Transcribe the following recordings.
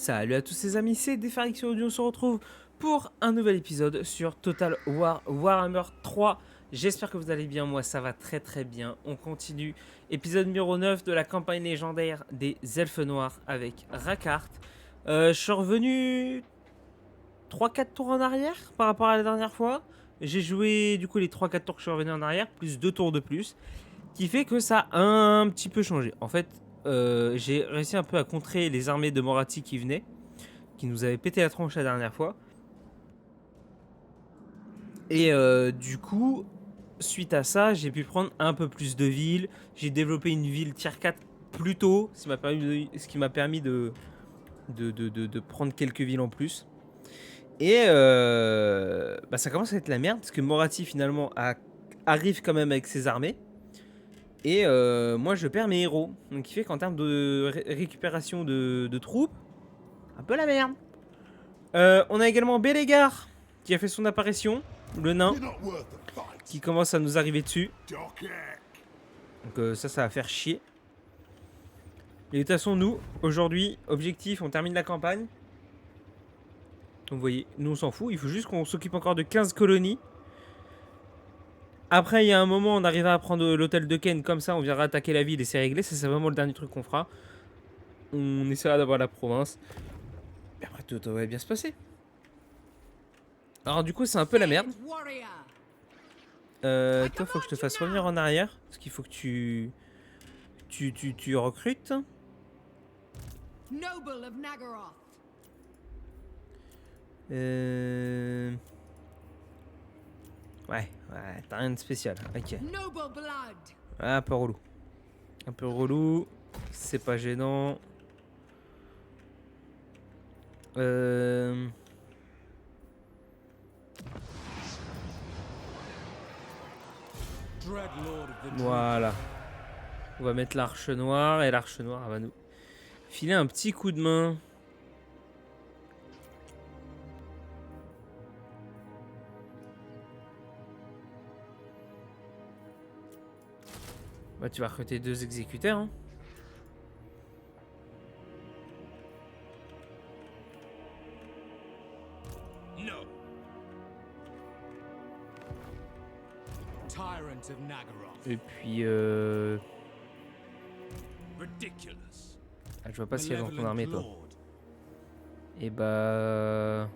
Salut à tous ces amis, c'est Défariction Audio, on se retrouve pour un nouvel épisode sur Total War Warhammer 3. J'espère que vous allez bien, moi ça va très très bien. On continue, épisode numéro 9 de la campagne légendaire des Elfes Noirs avec Rackard. Je suis revenu 3-4 tours en arrière par rapport à la dernière fois. J'ai joué du coup les 3-4 tours que je suis revenu en arrière, plus 2 tours de plus, qui fait que ça a un petit peu changé. En fait, j'ai réussi un peu à contrer les armées de Moratti qui venaient, qui nous avaient pété la tronche la dernière fois. Et du coup, suite à ça, j'ai pu prendre un peu plus de villes. J'ai développé une ville tier 4 plus tôt, ce qui m'a permis de prendre quelques villes en plus. Et ça commence à être la merde, parce que Moratti finalement arrive quand même avec ses armées. Et moi je perds mes héros. Donc qui fait qu'en termes de récupération de troupes, un peu la merde. On a également Bélégar qui a fait son apparition, le nain, qui commence à nous arriver dessus. Donc ça va faire chier. Et de toute façon, nous, aujourd'hui, objectif, on termine la campagne. Donc vous voyez, nous on s'en fout, il faut juste qu'on s'occupe encore de 15 colonies. Après, il y a un moment, on arrivera à prendre l'hôtel de Ken, comme ça, on viendra attaquer la ville et c'est réglé. Ça, c'est vraiment le dernier truc qu'on fera. On essaiera d'avoir la province. Et après, tout va bien se passer. Alors, du coup, c'est un peu la merde. Toi, faut que je te fasse revenir en arrière. Parce qu'il faut que tu recrutes. Ouais, t'as rien de spécial. Ok. Un peu relou. Un peu relou. C'est pas gênant. Voilà. On va mettre l'arche noire et l'arche noire va nous filer un petit coup de main. Bah, tu vas recruter 2 exécuteurs. Hein. Et puis je vois pas s'il y a dans ton armée toi. Et bah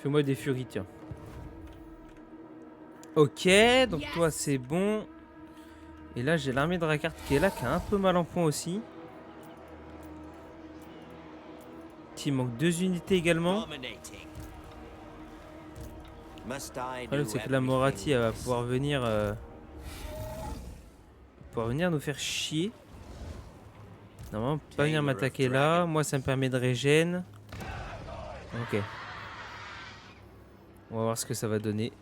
fais-moi des furies tiens. Ok, donc toi c'est bon. Et là j'ai l'armée de Rackard qui est là, qui a un peu mal en point aussi. Il manque 2 unités également. Le problème c'est que la Moratti elle va pouvoir venir nous faire chier. Normalement pas venir m'attaquer là. Moi ça me permet de régène. Ok. On va voir ce que ça va donner.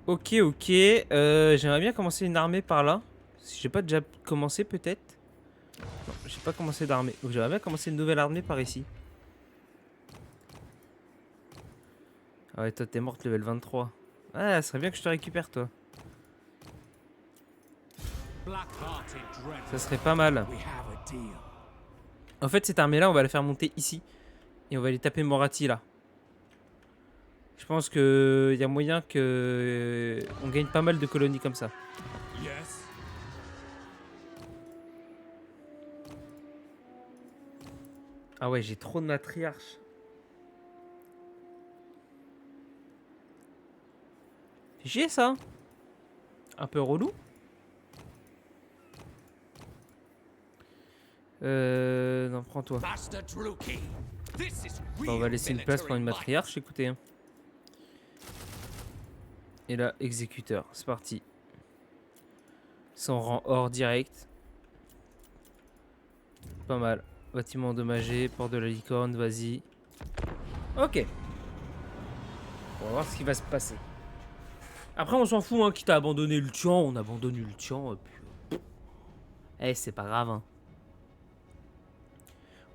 Ok. J'aimerais bien commencer une armée par là. Si j'ai pas déjà commencé peut-être. Non, j'ai pas commencé d'armée. Donc j'aimerais bien commencer une nouvelle armée par ici. Ah ouais, toi t'es morte level 23. Ah, ça serait bien que je te récupère toi. Ça serait pas mal. En fait, cette armée là, on va la faire monter ici. Et on va aller taper Moratti là. Je pense qu'il y a moyen que on gagne pas mal de colonies comme ça. Ah ouais, j'ai trop de matriarches. J'ai ça. Un peu relou. Non, prends-toi. Bon, on va laisser une place pour une matriarche, écoutez. Hein. Et là, exécuteur, c'est parti. Sans rang hors direct. Pas mal. Bâtiment endommagé, porte de la licorne, vas-y. Ok. On va voir ce qui va se passer. Après, on s'en fout, hein, quitte à abandonner le Tian, on abandonne le Tian. Eh, c'est pas grave. Hein.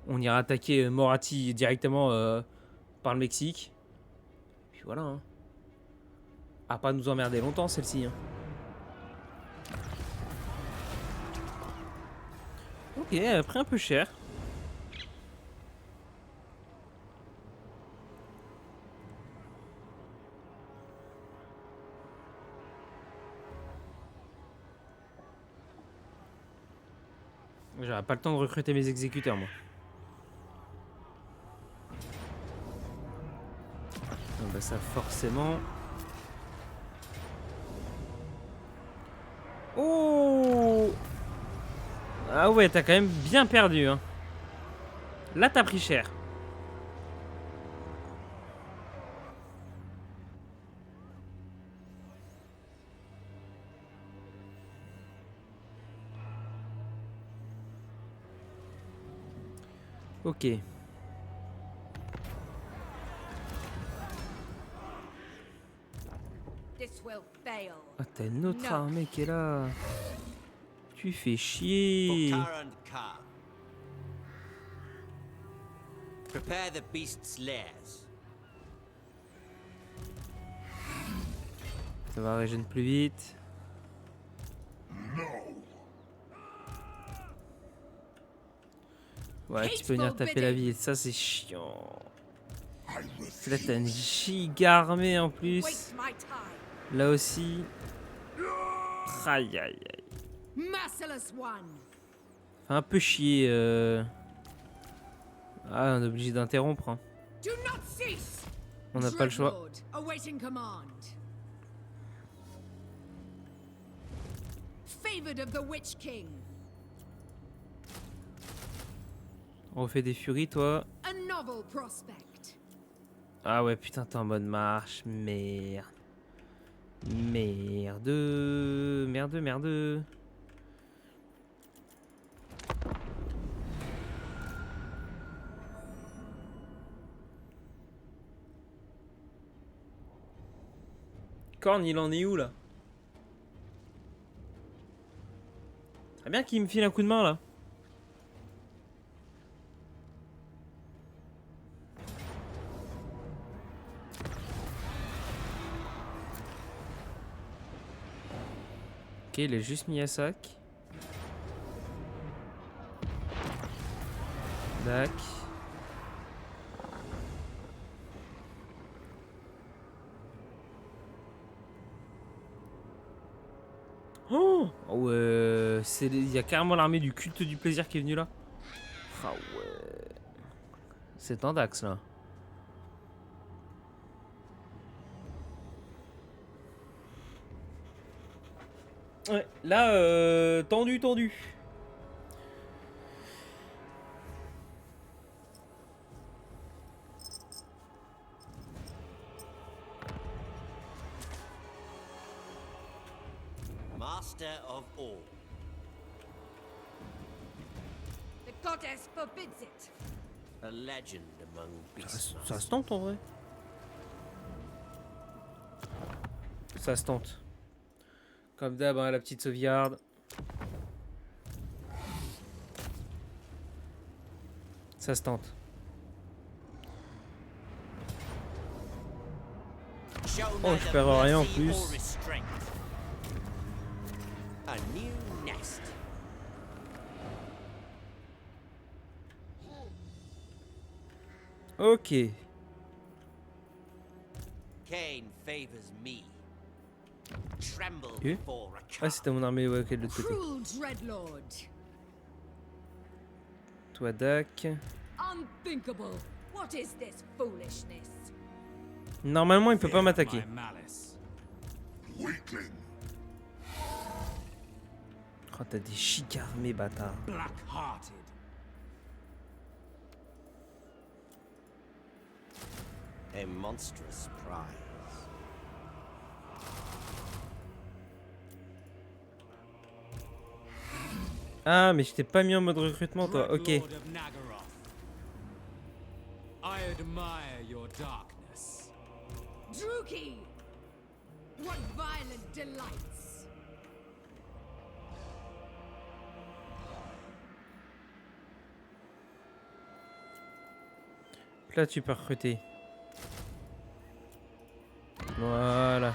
On ira attaquer Moratti directement par le Mexique. Puis voilà. Hein. À pas nous emmerder longtemps, celle-ci. Hein. Ok, elle a pris un peu cher. J'aurais pas le temps de recruter mes exécuteurs, moi. Ah bah ça, forcément. Oh! Ah ouais, t'as quand même bien perdu, hein. Là, t'as pris cher. Ok. Ah, t'as une autre armée qui est là. Tu fais chier. Prepare the beast's lairs. Ça va régénérer plus vite. Ouais, tu peux venir taper la ville. Ça, c'est chiant. Là, t'as une giga armée en plus. Là aussi. Aïe, aïe, aïe. Fait un peu chier. Ah, on est obligé d'interrompre. Hein. On n'a pas le choix. On refait des furies, toi. Ah ouais, putain, t'es en mode marche. Merde. Merde. Merde, merde. Korn, il en est où, là? Très bien qu'il me file un coup de main, là. Ok, il est juste mis à sac. Dac. Oh ouais, il y a carrément l'armée du culte du plaisir qui est venue là. Ah ouais. C'est un Dax là. Ouais, là, tendu, tendu. Master of all. The goddess forbids it. A legend among beasts. Ça se tente en vrai. Ça se tente. Comme d'hab, hein, la petite sauvegarde. Ça se tente. Oh, je perds rien en plus. A new nest. Ok. Cain favors me. Tremble Et before a ah, cow. c'était mon armée ouais, qui est de l'autre côté. Cruel dreadlord. Toi, Dac. Unthinkable. What is this foolishness? Normalement, il peut pas m'attaquer. Oh, t'as des chic armées, bâtard. A monstrous prize. Ah, mais je t'ai pas mis en mode recrutement, toi. Ok. I admire your darkness. Druki! What violent delights! Là, tu peux recruter. Voilà.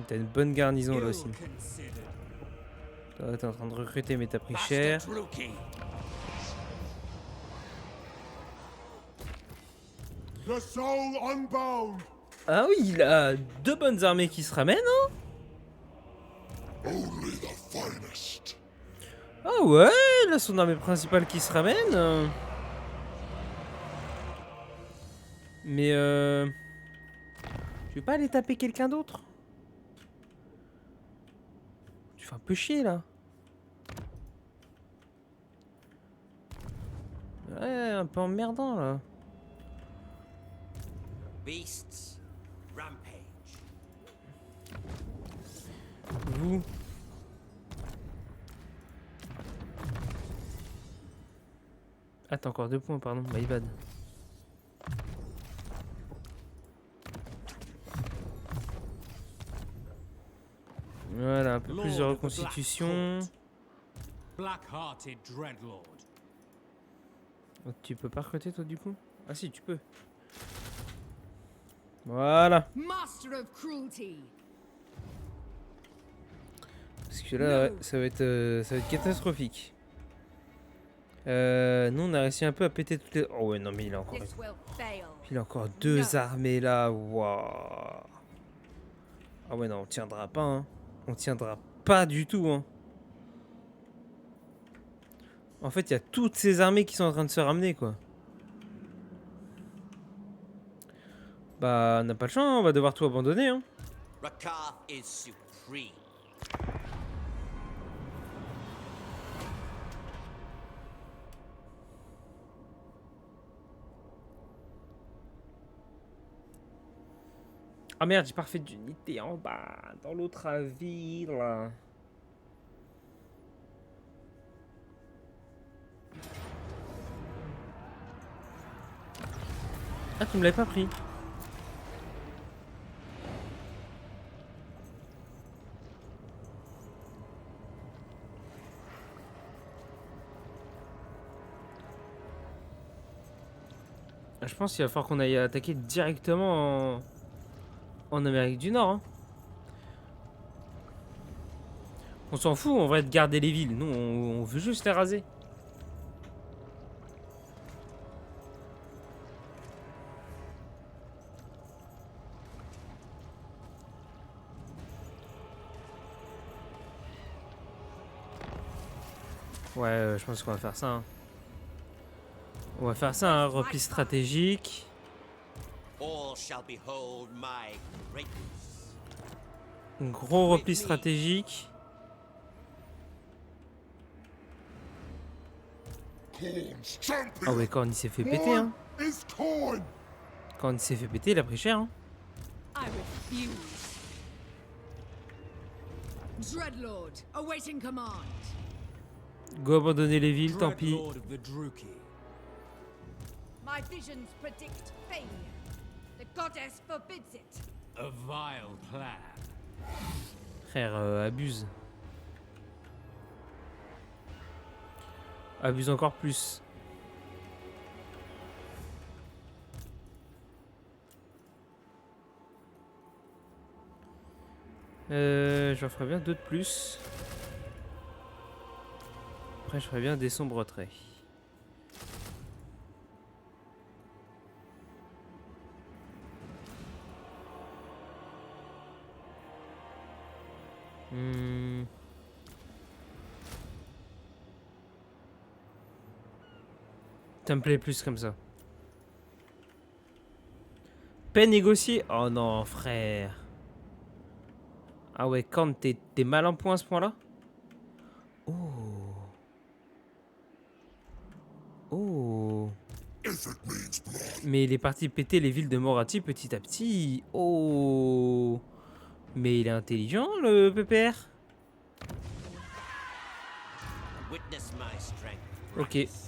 T'as une bonne garnison là aussi. Toi, t'es en train de recruter, mais t'as pris cher. Master Druki. The soul unbound. Ah oui, il a 2 bonnes armées qui se ramènent, hein. Only the finest. Ah ouais, là son armée principale qui se ramène. Mais je vais pas aller taper quelqu'un d'autre. Tu fais un peu chier là. Ouais, un peu emmerdant là. Beasts. Rampage. Vous. Ah, t'as encore 2 points, pardon, my bad. Voilà, un peu plus de Lord of the Black reconstitution. Court. Black-hearted Dreadlord. Oh, tu peux pas recruter toi du coup? Ah si, tu peux. Voilà. Master of cruelty. Parce que là, ouais, ça va être catastrophique. Nous, on a réussi un peu à péter toutes les... Oh ouais, non, mais This will fail. il a encore 2 armées là. Waouh. Ah ouais, non, on tiendra pas, hein. On tiendra pas du tout, hein. En fait, il y a toutes ces armées qui sont en train de se ramener, quoi. Bah, on n'a pas le choix, hein, on va devoir tout abandonner, hein. Rakar is supreme. Ah merde, j'ai pas refait d'unité en bas, dans l'autre ville. Ah, tu me l'avais pas pris. Je pense qu'il va falloir qu'on aille attaquer directement en Amérique du Nord. Hein. On s'en fout, on va de garder les villes. Nous, on veut juste les raser. Ouais, je pense qu'on va faire ça. Hein. On va faire ça, un repli stratégique. All shall behold my greatness. Un gros repli stratégique. Corn's champion. Ah ouais, quand il s'est fait péter, hein. Corn is corn. Quand il s'est fait péter, il a pris cher, hein. I refuse. Dreadlord, awaiting command. Go abandonner les villes, tant pis. Dreadlord of the Druki. My visions predict failure. The goddess forbids it. A vile plan. Frère, abuse. Abuse encore plus. J'en ferai bien 2 de plus. Après, je ferai bien des sombres traits. Ça me plaît plus comme ça. Paix négociée. Oh non, frère. Ah ouais, quand t'es mal en point à ce point-là. Oh. Oh. Mais il est parti péter les villes de Morathi petit à petit. Oh. Mais il est intelligent, le PPR. Witness my strength. Ok. Brax.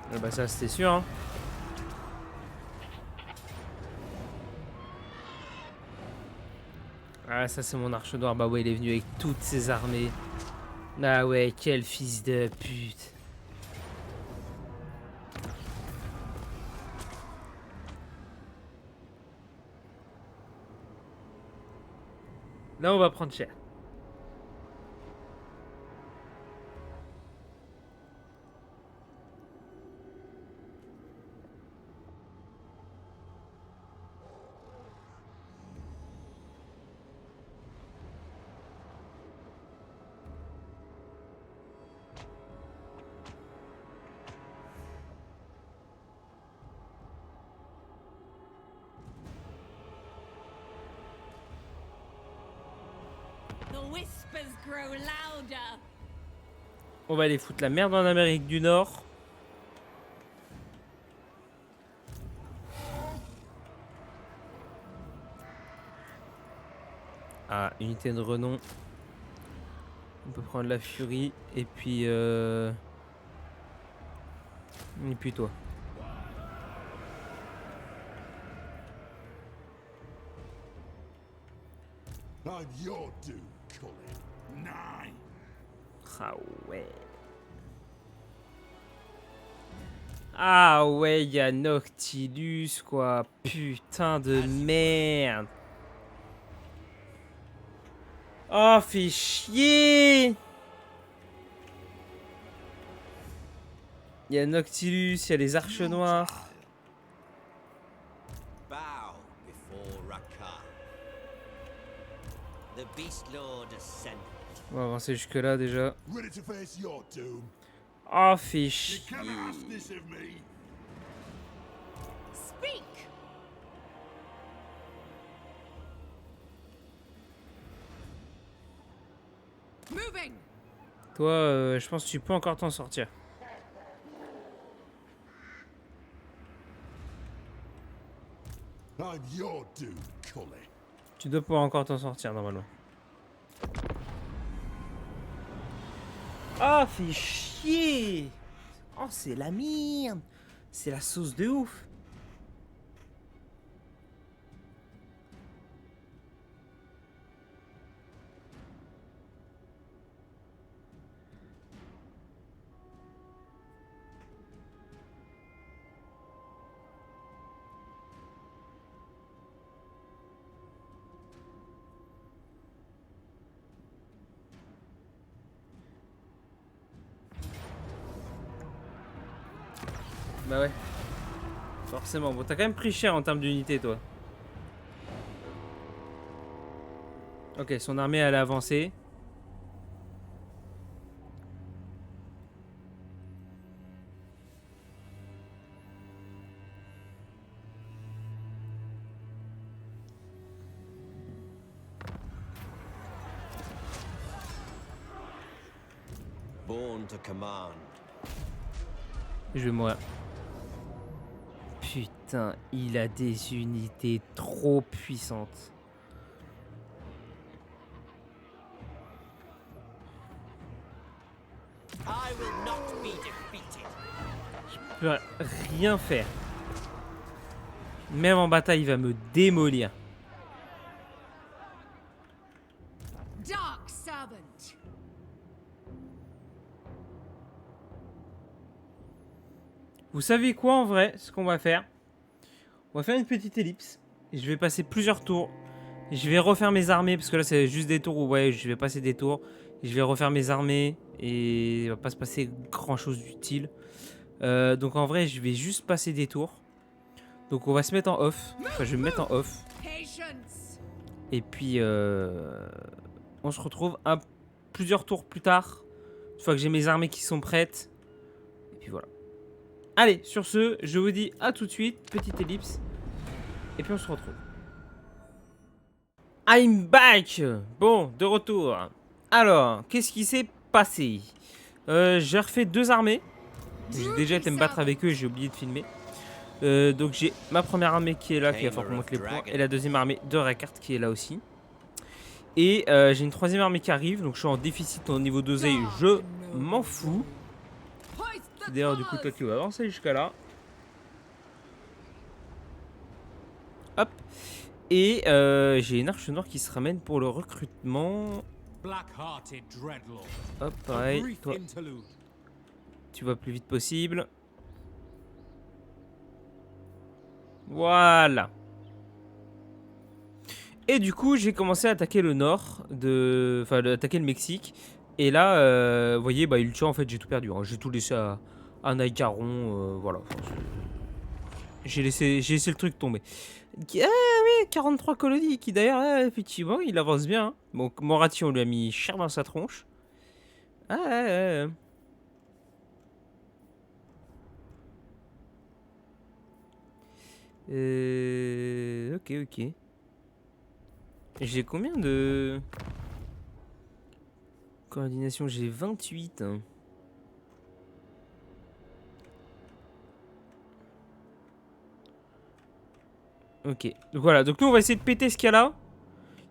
Ah bah ça, c'était sûr, hein. Ah, ça c'est mon arche noire. Bah ouais, il est venu avec toutes ses armées. Ah ouais, quel fils de pute. Là, on va prendre cher. The whispers grow louder. On va aller foutre la merde en Amérique du Nord. Ah, unité de renom. On peut prendre la furie et puis toi. I'm your doom, Cullen. Nine. Ah ouais. Ah ouais, il y a Noctilus quoi. Putain de merde. Oh, fais chier. Il y a Noctilus, il y a les arches noires. Bow before Rakar. The Beast Lord ascended. On va avancer jusque là déjà. Ready to face your doom? Oh, fais You chier. can ask this of me. Speak! Moving! Toi, je pense que tu peux encore t'en sortir. I'm your doom, Cullen. Tu dois pouvoir encore t'en sortir normalement. Oh, fais chier. Oh, c'est la merde. C'est la sauce de ouf. Bah ouais. Forcément. Bon, t'as quand même pris cher en termes d'unité, toi. Ok, son armée, elle a avancé. Born to command. Je vais mourir. Putain, il a des unités trop puissantes. I will not be defeated. Je peux rien faire. Même en bataille, il va me démolir. Dark servant! Vous savez quoi en vrai, ce qu'on va faire? On va faire une petite ellipse. Et je vais passer plusieurs tours. Et je vais refaire mes armées, parce que là c'est juste des tours où ouais, je vais passer des tours. Et je vais refaire mes armées. Et il va pas se passer grand chose d'utile. Donc en vrai, je vais juste passer des tours. Donc on va se mettre en off. Enfin, je vais me mettre en off. Patience! Et puis on se retrouve plusieurs tours plus tard. Une fois que j'ai mes armées qui sont prêtes. Et puis voilà. Allez, sur ce, je vous dis à tout de suite. Petite ellipse. Et puis on se retrouve. I'm back. Bon, de retour. Alors, qu'est-ce qui s'est passé? J'ai refait 2 armées. J'ai déjà été me battre avec eux et j'ai oublié de filmer. Donc j'ai ma première armée qui est là, qui va falloir qu'on monte les points. Et la deuxième armée de Rakard qui est là aussi. Et j'ai une troisième armée qui arrive. Donc je suis en déficit au niveau d'oseille. Je m'en fous. Hoist the D'ailleurs, du coup, toi colours! qui vas avancer jusqu'à là. Hop. Et j'ai une arche noire qui se ramène pour le recrutement. Black-hearted Dreadlord. Hop, A pareil. brief Toi, interlude. tu vas plus vite possible. Voilà. Et du coup, j'ai commencé à attaquer le nord de... Enfin, attaquer le Mexique. Et là, vous voyez, bah, Ultia, en fait, j'ai tout perdu. Hein. J'ai tout laissé à Naïcaron, voilà. Enfin, j'ai laissé le truc tomber. Ah oui, 43 colonies, qui d'ailleurs, effectivement, il avance bien. Hein. Bon, Morati, on lui a mis cher dans sa tronche. Ah ouais. Ok. J'ai combien de... Coordination, j'ai 28. Hein. Ok. Donc voilà, donc nous on va essayer de péter ce qu'il y a là.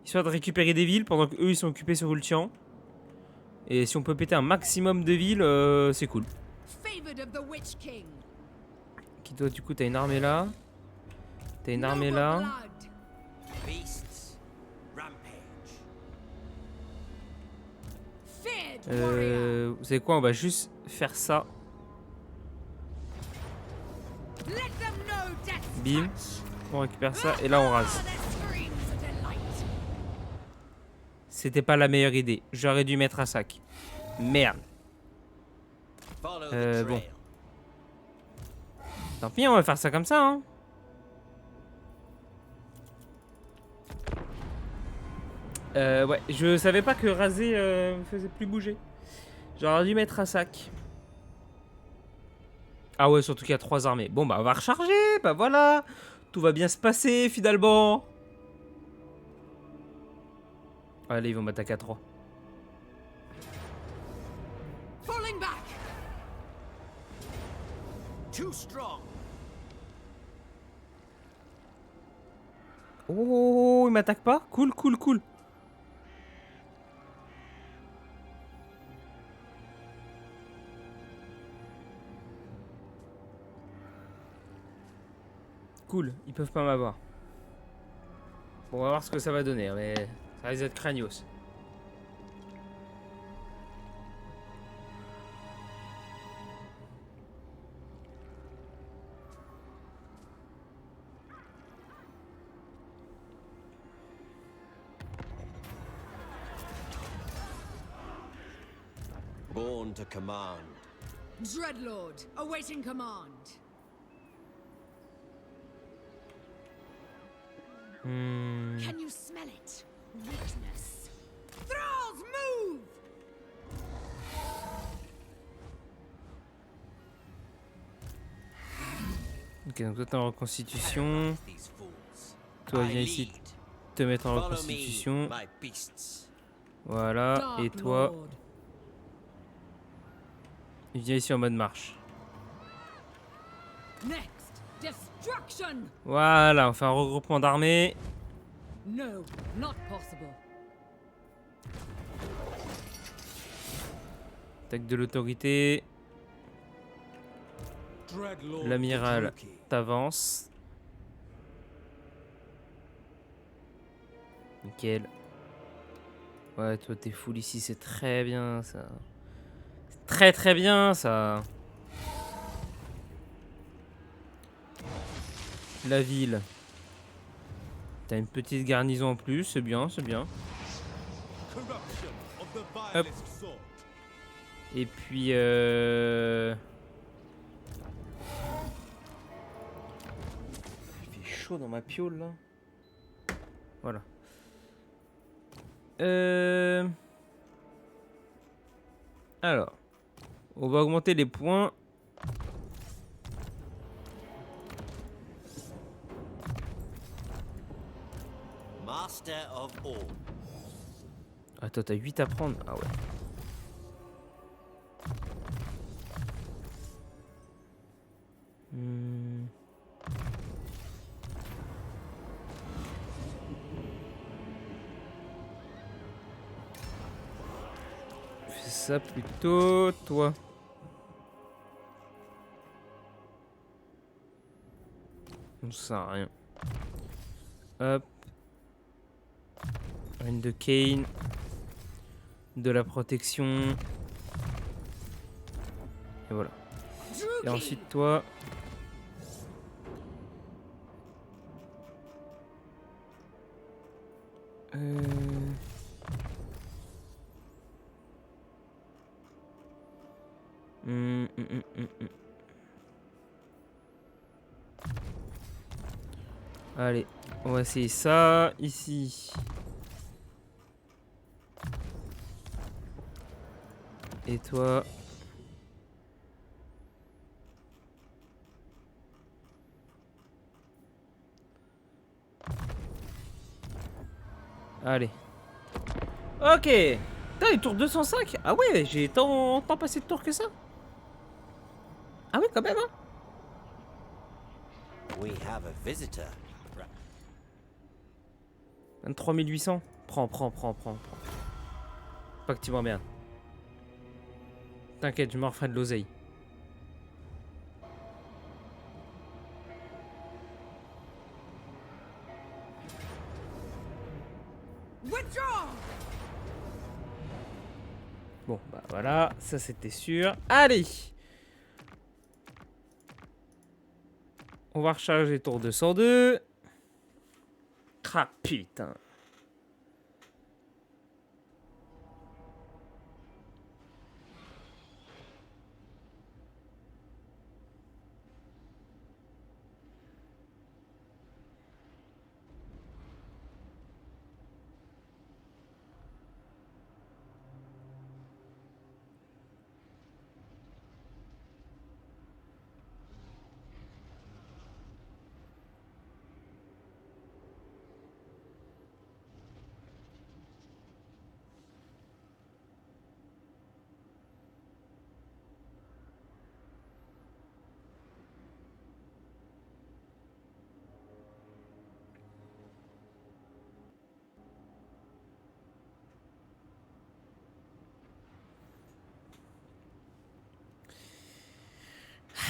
Histoire de récupérer des villes pendant qu'eux ils sont occupés sur Ultian. Et si on peut péter un maximum de villes, c'est cool. Favored of the Witch King. Qui toi du coup t'as une armée là. T'as une armée Noble là. blood. Beasts. Rampage. Feared warrior. Vous savez quoi, on va juste faire ça. Let them know death's Bim. touch. On récupère ça et là on rase. Ah, their screams of delight. C'était pas la meilleure idée. J'aurais dû mettre un sac. Merde. Follow Euh, the bon. trail. Tant pis, on va faire ça comme ça. Hein. Ouais, je savais pas que raser me faisait plus bouger. J'aurais dû mettre un sac. Ah ouais, surtout qu'il y a 3 armées. Bon bah on va recharger, bah voilà. Tout va bien se passer finalement. Allez, ils vont m'attaquer à 3. Falling back. Too strong. Oh, ils m'attaquent pas? Cool. Cool, ils peuvent pas m'avoir. Bon, on va voir ce que ça va donner, mais ça risque d'être craignos. Born to command. Dreadlord, awaiting command. Can you smell it? Weakness. Thralls, move! Ok, donc toi t'es en reconstitution. These fools. Toi I viens ici lead. te mettre en Follow me, reconstitution. my beasts. Voilà, Dark et toi, Lord. viens ici en mode marche. Next, destruction! Voilà, on fait un regroupement d'armées. No, not possible. Attaque de l'autorité. Dreadlord L'amiral Druki. t'avance. Nickel. Ouais, toi t'es full ici, c'est très bien ça. C'est très bien ça. La ville. T'as une petite garnison en plus, c'est bien. Corruption of the Hop. vilest sort. Et puis il fait chaud dans ma piole là. Voilà. Alors, on va augmenter les points. Master of all. Attends, t'as 8 à prendre. Ah ouais. Hmm. Fais ça plutôt, toi. Ça sert à rien. Hop. Reine de Kane. De la protection. Et voilà. Et Druki! ensuite toi. Hum, hum, hum, hum, hum. Allez, on va essayer ça ici. Et toi? Allez. Ok. Putain, il tour 205. Ah ouais, j'ai tant passé de tour que ça. Ah oui, quand même, hein. We have a visitor. 23 800. Prends. Pas que tu m'emmerdes. T'inquiète, je me referai de l'oseille. Withdraw! Bon, bah voilà, ça c'était sûr. Allez. On va recharger tour 202. Ah putain.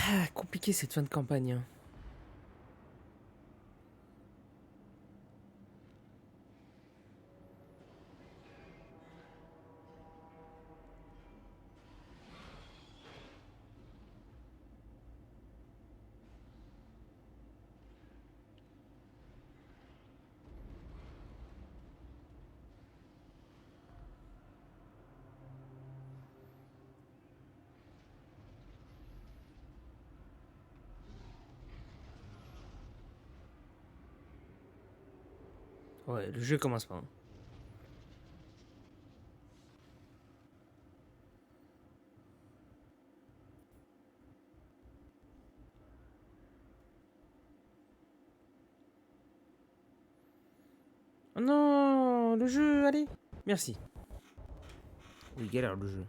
Ah, compliqué cette fin de campagne. Hein. Ouais, le jeu commence pas. Hein. Oh non, le jeu, allez. Merci. Oui, galère le jeu.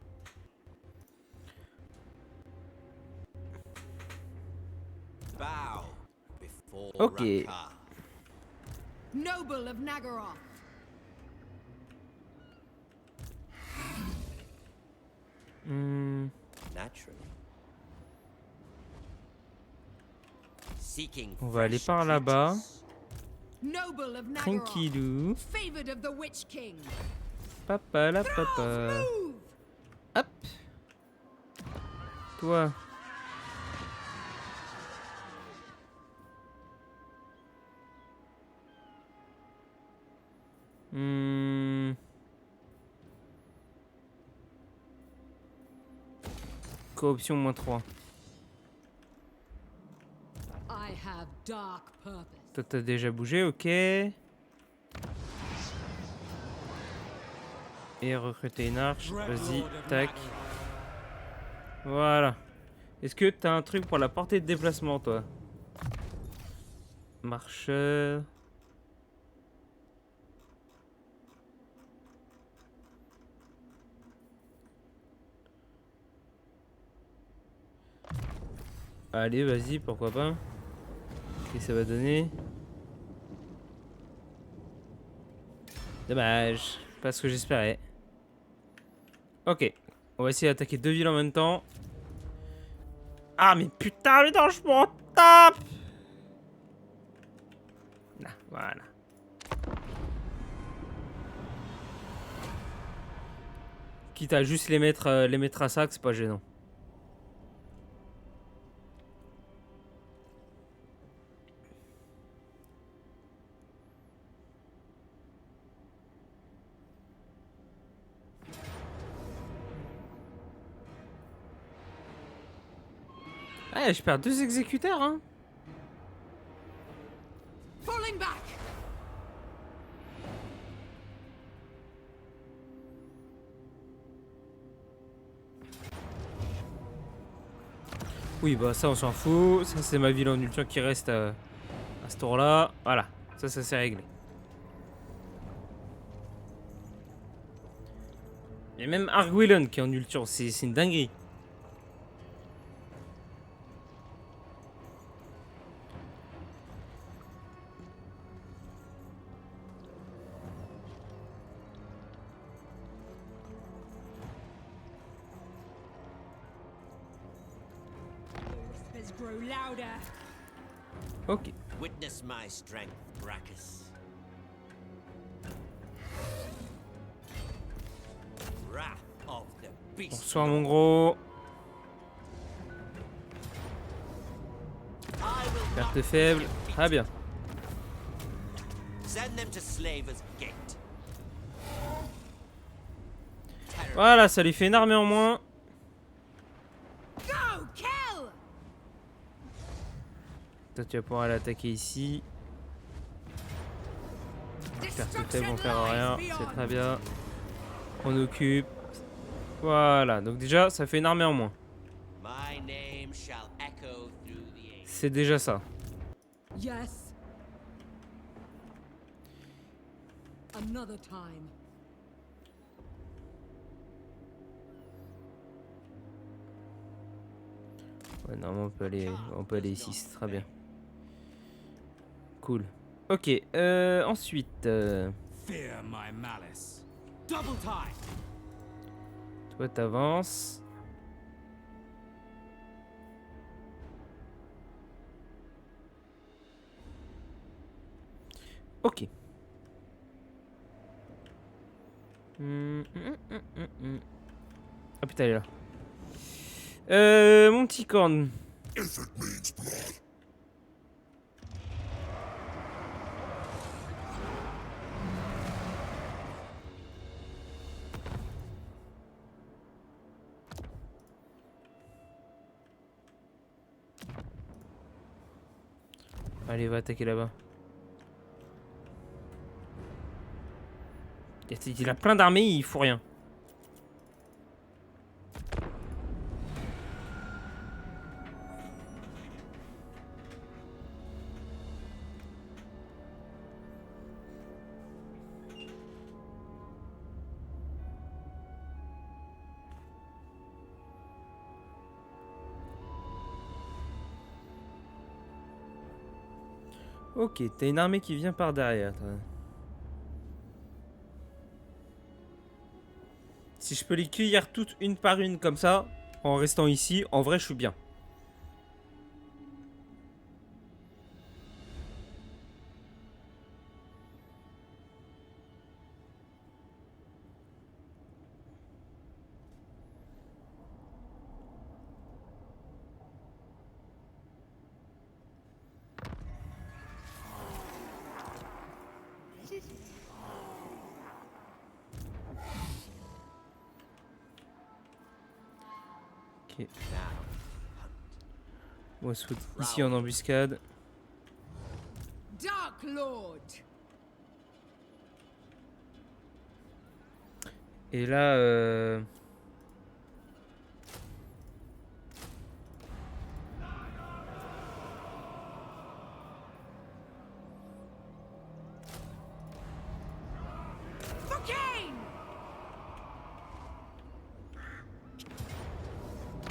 Bow before Ok. Rakar. Noble of Nagaroth! Hmm, Naturally. Seeking on va aller fresh par là-bas. creatures. Noble of Nagaroth! Tranquillou. Favored of the Witch King! Papa la Thralls, papa. move! Hop. Toi. Hmm. Cooption -3. I have dark purpose. Toi t'as déjà bougé, ok. Et recruter une arche. Vas-y, tac. Voilà. Est-ce que t'as un truc pour la portée de déplacement, toi? Marcheur. Allez, vas-y, pourquoi pas. Qu'est-ce que ça va donner? Dommage. Pas ce que j'espérais. Ok. On va essayer d'attaquer deux villes en même temps. Ah, mais putain, mais non, je m'en tape! Là, voilà. Quitte à juste les mettre à sac, c'est pas gênant. Ah, je perds 2 exécuteurs, hein. Falling back! Oui, bah ça on s'en fout. Ça c'est ma ville en ulture qui reste à ce tour-là. Voilà, ça c'est réglé. Il y a même Arguelon qui est en ulture, c'est une dinguerie. Whispers grow louder. Ok. Witness my strength, Brachus. Wrath of the beast. Bonsoir mon gros. I will Perte not faible. be defeated. Très bien. Send them to Slaver's Gate. Terror. Voilà, ça lui fait une armée en moins. Go, kill! Toi tu vas pouvoir l'attaquer ici. Perte Destruction faible, on perd rien. lies C'est beyond. très bien. On occupe. Voilà, donc déjà ça fait une armée en moins. My name shall echo through the ages. C'est déjà ça. Yes. Another time. Ouais, normalement on peut aller ici, c'est très bien. Cool. Ok, ensuite, Fear my malice. Double time. toi t'avances. Ok. Ah putain, elle est là. Mon petit corne. If it means blood. Allez, va attaquer là-bas. Il a plein d'armées, il fout rien. Ok, t'as une armée qui vient par derrière. Toi. Si je peux les cueillir toutes une par une comme ça, en restant ici, en vrai je suis bien. Ok. Moi, ici en embuscade. Dark Lord. Et là, For Cain!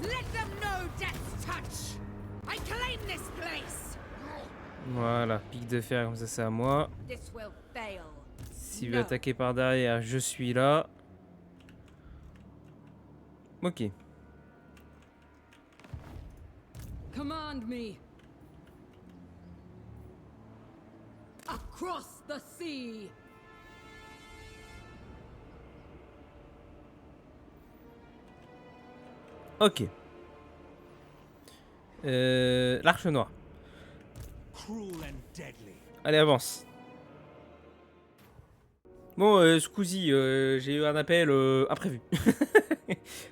Let them know death's touch. I claim this place. voilà, pic de fer, comme ça c'est à moi. This will fail. S'il veut No. attaquer par derrière, je suis là. Ok. Command me. Across the sea. Ok. L'Arche Noire. Cruel and deadly. Allez, avance. Bon, Squeezie, j'ai eu un appel imprévu.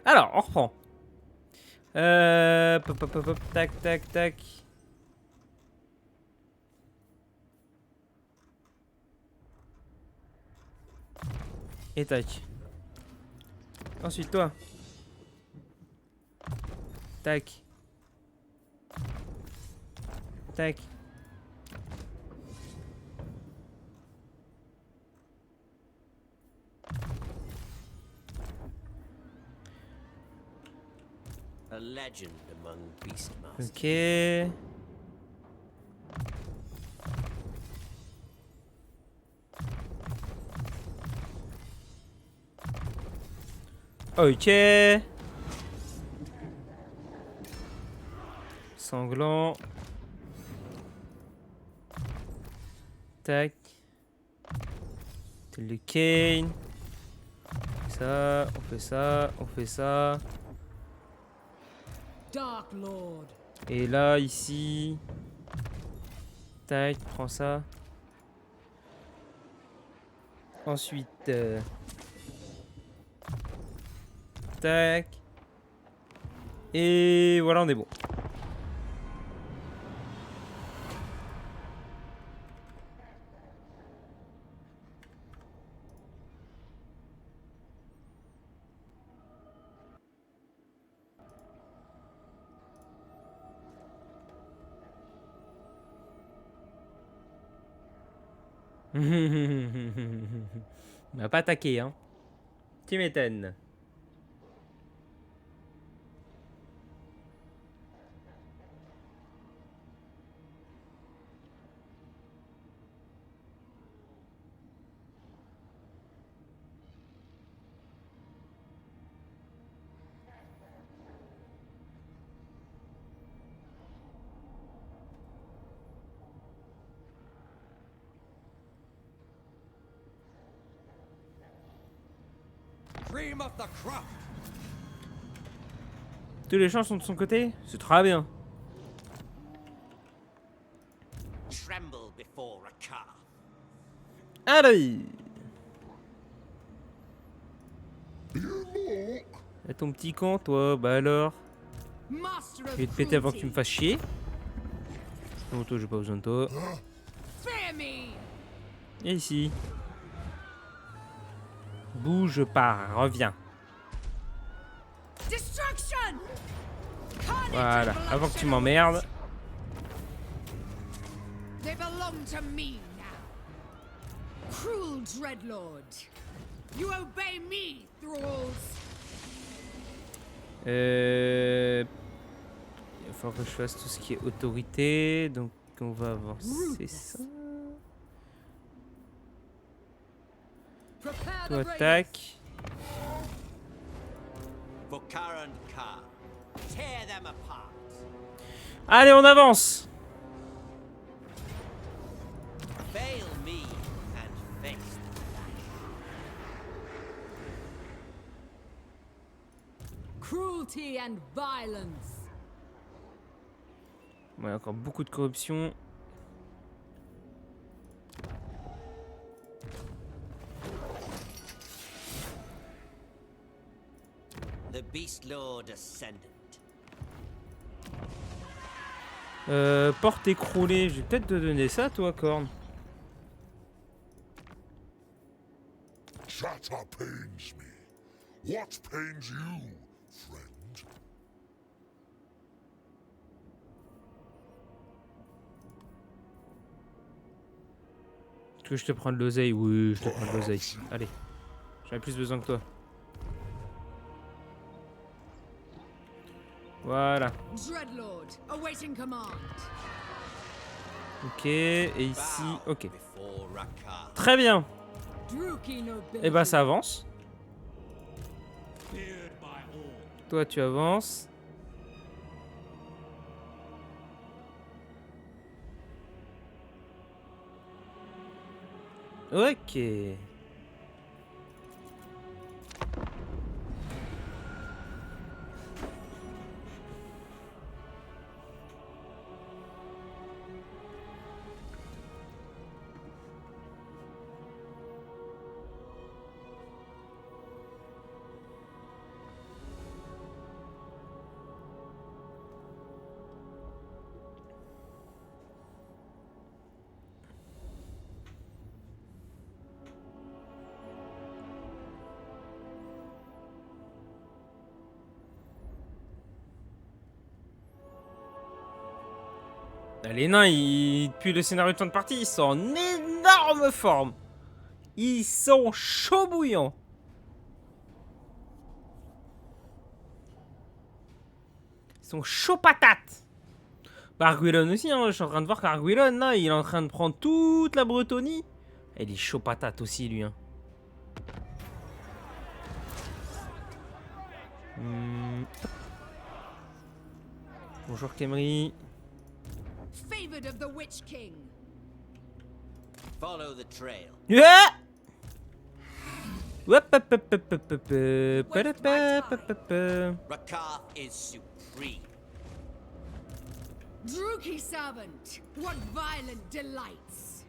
Alors, on reprend. Pop, pop, pop, pop, tac, tac, tac. Et tac. Ensuite, toi. Tac. Tac. A legend among beastmasters. Ok. Ok. Sanglant. Tac. Telecane. Ça, on fait ça, on fait ça. Dark Lord. Et là, ici. Tac, prends ça. Ensuite. Tac. Et voilà, on est bon. On va pas attaquer, hein. Tu m'étonnes. Cream of the crop. Tous les champs sont de son côté? C'est très bien. Tremble before a car. Allez. Et ton petit camp, toi, bah alors. Master Je of vais te péter avant que tu me cruelty. fasses chier. Non, toi, j'ai pas besoin de toi. Fear me. Et ici. Bouge pas, reviens. Destruction. Carnage Voilà, and avant que tu bloodshed m'emmerdes. await. They belong to me now. Cruel Dreadlord. You obey me, thralls. Il va falloir que je fasse tout ce qui est autorité. Donc, on va avancer ça. Prepare Toi, the bravest. tac. For Karen Kar. Tear them apart. Allez, on avance. Fail me and face the lash. Cruelty and violence. Ouais, encore beaucoup de corruption. The Beast Lord Ascendant. Porte écroulée. Je vais peut-être te donner ça, toi, Corne. Chatter pains me. What pains you, friend? Est-ce que je te prends de l'oseille? Oui, je te prends de l'oseille. Allez. J'en ai plus besoin que toi. Voilà. Dreadlord, awaiting command. Ok. Et ici. Bow Ok. before Rakar. Très bien. Druki nobility. Et bah, ça avance. Feared by all. Toi, tu avances. Ok. Les nains, depuis le scénario de fin de partie, ils sont en énorme forme. Ils sont chauds bouillants. Ils sont chauds patates. Bah, Arguelon aussi, hein. Je suis en train de voir qu'Arguelon, là, il est en train de prendre toute la Bretonie. Il est chaud patate aussi, lui. Hein. Bonjour, Kemri. Favored of the Witch King. Follow the trail. Yeah! Hop, hop, hop, hop, hop, hop, hop. Rakath is supreme. Druki servant, what violent delights.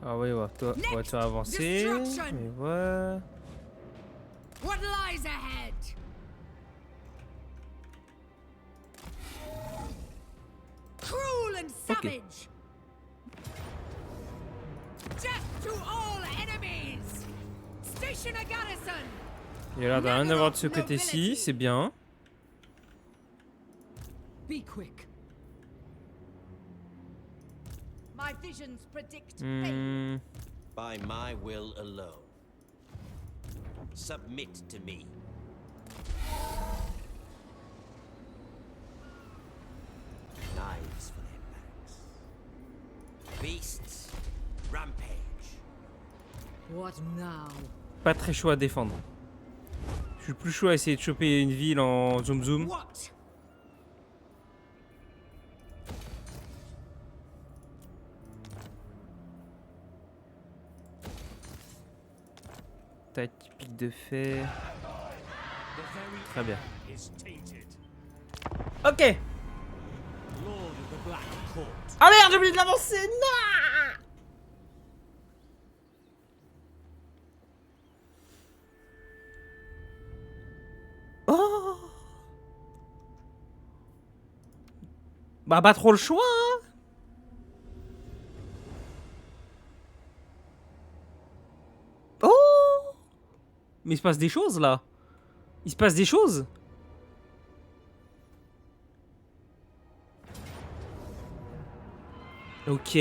Ah oui, ouais, toi, ouais, tu vas avancer. Destruction. Mais ouais. What lies ahead? Cruel and savage. Death to all enemies. Station a garrison. Il y a l'air de rien avoir de ce côté-ci, c'est bien. Be quick. My visions predict fate. By my will alone. Submit to me. Knives for their backs. Beasts, rampage. What now? Pas très chaud à défendre. Je suis plus chaud à essayer de choper une ville en zoom zoom. What? Tac, pique de fer. Très bien. Is tainted. Ok. Lord of the Black Court. Ah merde, j'ai oublié de l'avancer. Non. Oh. Bah pas trop le choix. Hein. Oh. Mais il se passe des choses là. Il se passe des choses. Ok.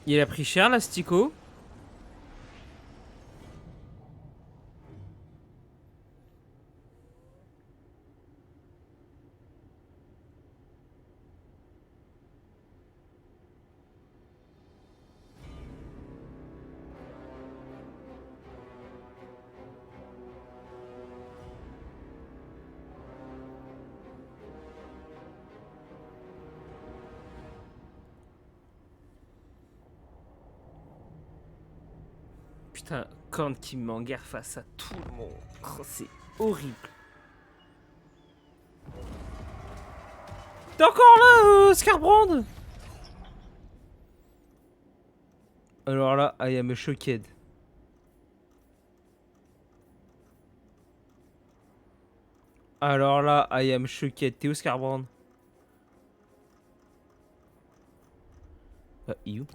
Il a pris cher, l'astico. Putain, Korn qui met en guerre face à tout le monde. Oh, c'est horrible. T'es encore là, Scarbrand? Alors là, I am shocked. Alors là, I am shocked. T'es où, Scarbrand? You?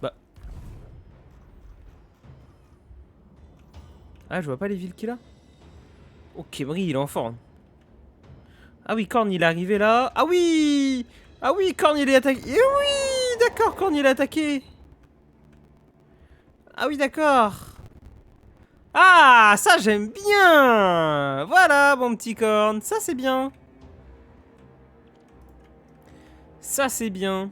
Bah. Ah, je vois pas les villes qu'il a. Oh, Kemri, il est en forme. Ah oui, Korn, il est arrivé là. Ah oui! Ah oui, Korn, il est attaqué. Eh oui! D'accord, Korn, il est attaqué. Ah oui, d'accord. Ah, ça, j'aime bien. Voilà, mon petit Korn. Ça, c'est bien. Ça, c'est bien.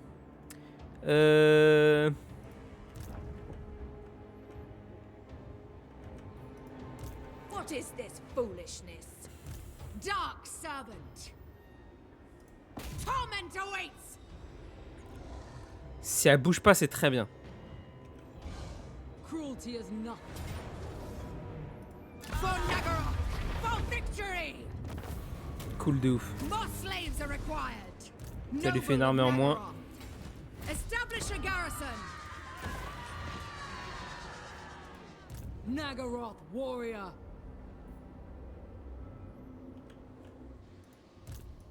What is this foolishness? Dark servant. Torment awaits. Si elle bouge pas, c'est très bien. Cruelty is not. For Naggaroth, for victory. Cool de ouf. More slaves are required. Ça lui fait une armée en moins. Establish a garrison. Naggaroth warrior.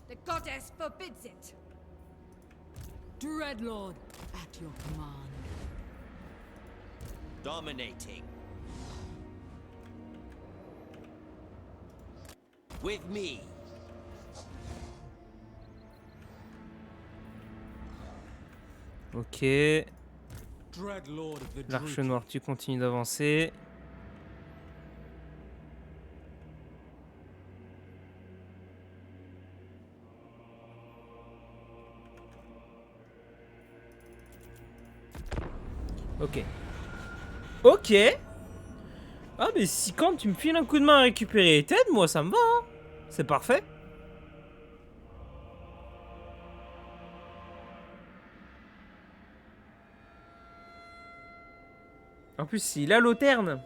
The goddess forbids it. Dreadlord, at your command. Dominating. With me. Ok. Dreadlord of the L'Arche Druid. Noire, tu continues d'avancer. Ok. Ok. Ah mais si quand tu me files un coup de main à récupérer les têtes, moi ça me va. Hein. C'est parfait. En plus, il a l'auterne.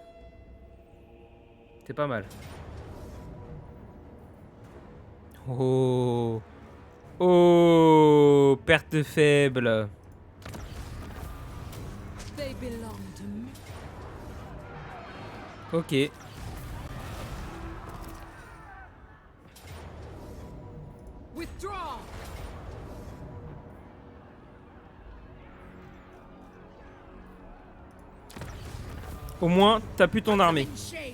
C'est pas mal. Oh. Oh. Perte faible. They belong to me. Ok. Withdraw. Au moins, t'as plus ton armée. In chains.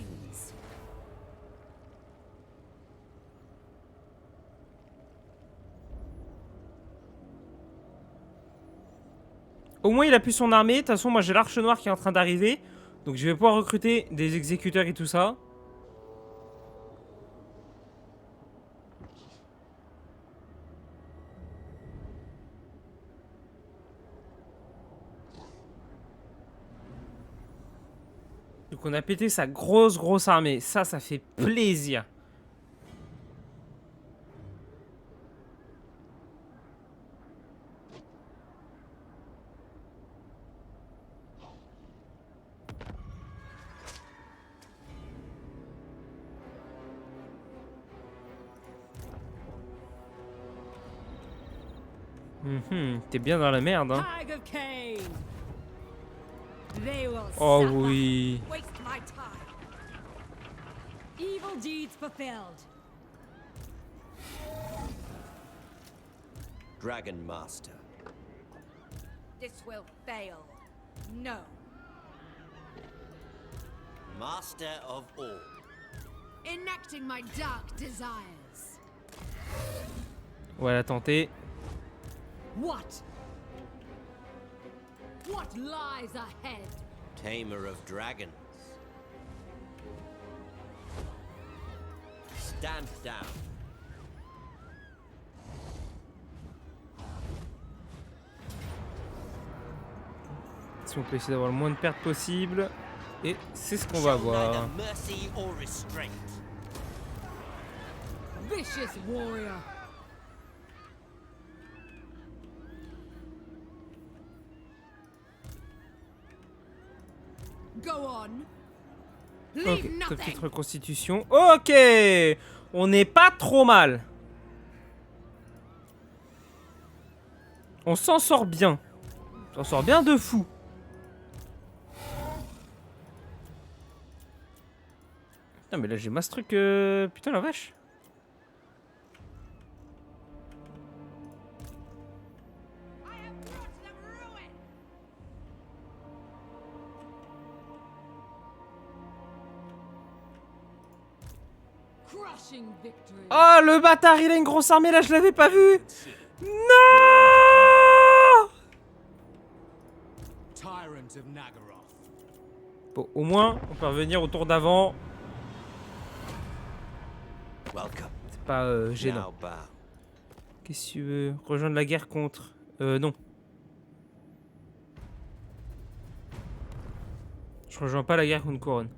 Au moins, il a plus son armée. De toute façon, moi, j'ai l'Arche Noire qui est en train d'arriver. Donc, je vais pouvoir recruter des exécuteurs et tout ça. Donc, on a pété sa grosse armée. Ça fait plaisir. T'es bien dans la merde, hein. Hag of Cain. They will Oh suffer. oui. Waste my time. Evil deeds fulfilled. Dragon Master. This will fail. No. Master of all. Enacting my dark desires. Ouais, elle a tenté. What? What lies ahead? Tamer of dragons. Stand down. Si on peut essayer d'avoir le moins de pertes possible. Et c'est ce qu'on va Show avoir. neither mercy or restraint. Vicious warrior. Go on. Leave Ok, cette nothing. petite reconstitution. Ok. On n'est pas trop mal. On s'en sort bien. On s'en sort bien de fou. Putain, mais là j'ai masse truc. Putain, la vache. I have brought them ruin. Crushing victory. Oh, le bâtard, il a une grosse armée là, je l'avais pas vu. Non. Tyrant of Nagaroth. Bon, au moins, on peut revenir au tour d'avant. Welcome. C'est pas gênant. Now bow. Qu'est-ce que tu veux? Rejoindre la guerre contre... non. Je rejoins pas la guerre contre Couronne.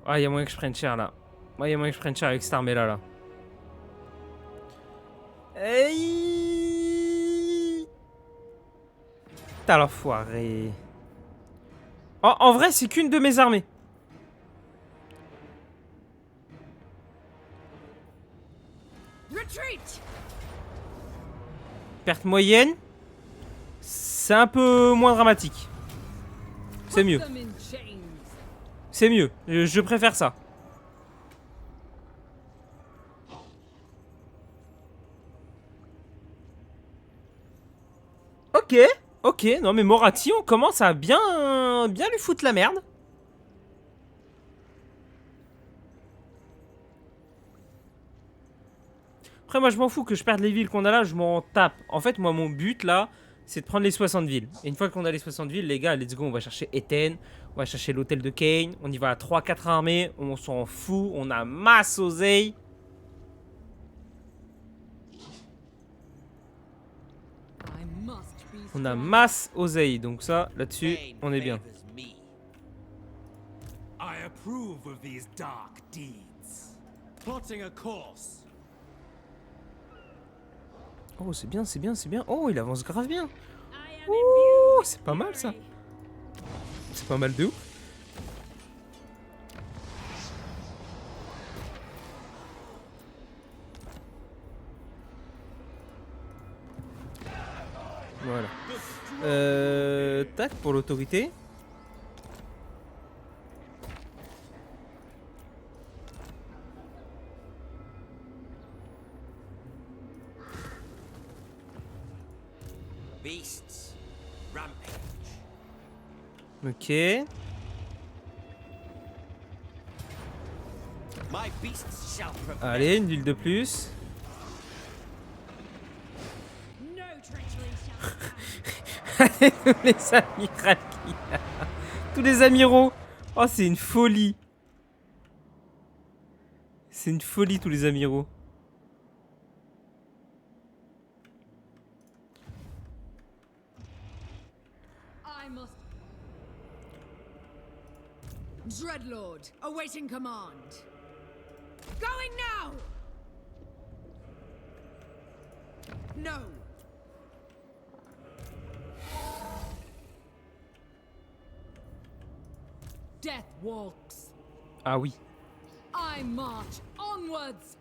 Ah, il y a moyen que je prenne cher, là. Ouais, il y a moyen que je prenne cher avec cette armée-là, là. Hey. T'as l'enfoiré. Oh, en vrai, c'est qu'une de mes armées. Retreat. Perte moyenne. C'est un peu moins dramatique. C'est mieux. Put them in chains. C'est mieux. Je préfère ça. Ok. Ok. Non mais Moratti, on commence à bien bien lui foutre la merde. Après, moi, je m'en fous que je perde les villes qu'on a là, je m'en tape. En fait, moi, mon but, là, c'est de prendre les 60 villes. Et une fois qu'on a les 60 villes, les gars, let's go, on va chercher Eten, on va chercher l'hôtel de Kane, on y va à 3-4 armées, on s'en fout, on a masse oseille. I must be On a strong. masse oseille, donc ça, là-dessus, Pain on est bien. favors me. I approve of these dark deeds. Plotting a course. Oh, c'est bien, c'est bien, c'est bien. Oh, il avance grave bien. I am Ouh, imbued with c'est pas mal, ça. fury. C'est pas mal de ouf. Voilà. Tac, pour l'autorité. Beasts. Rampage. Ok. My beasts shall prevail. Allez, une ville de plus. No treachery shall stand. Les amirals qu'il y a. Tous les amiraux. Oh, c'est une folie. C'est une folie, tous les amiraux. I must. Dreadlord, awaiting command. Going now! No! Death walks. Ah oui. I march onwards.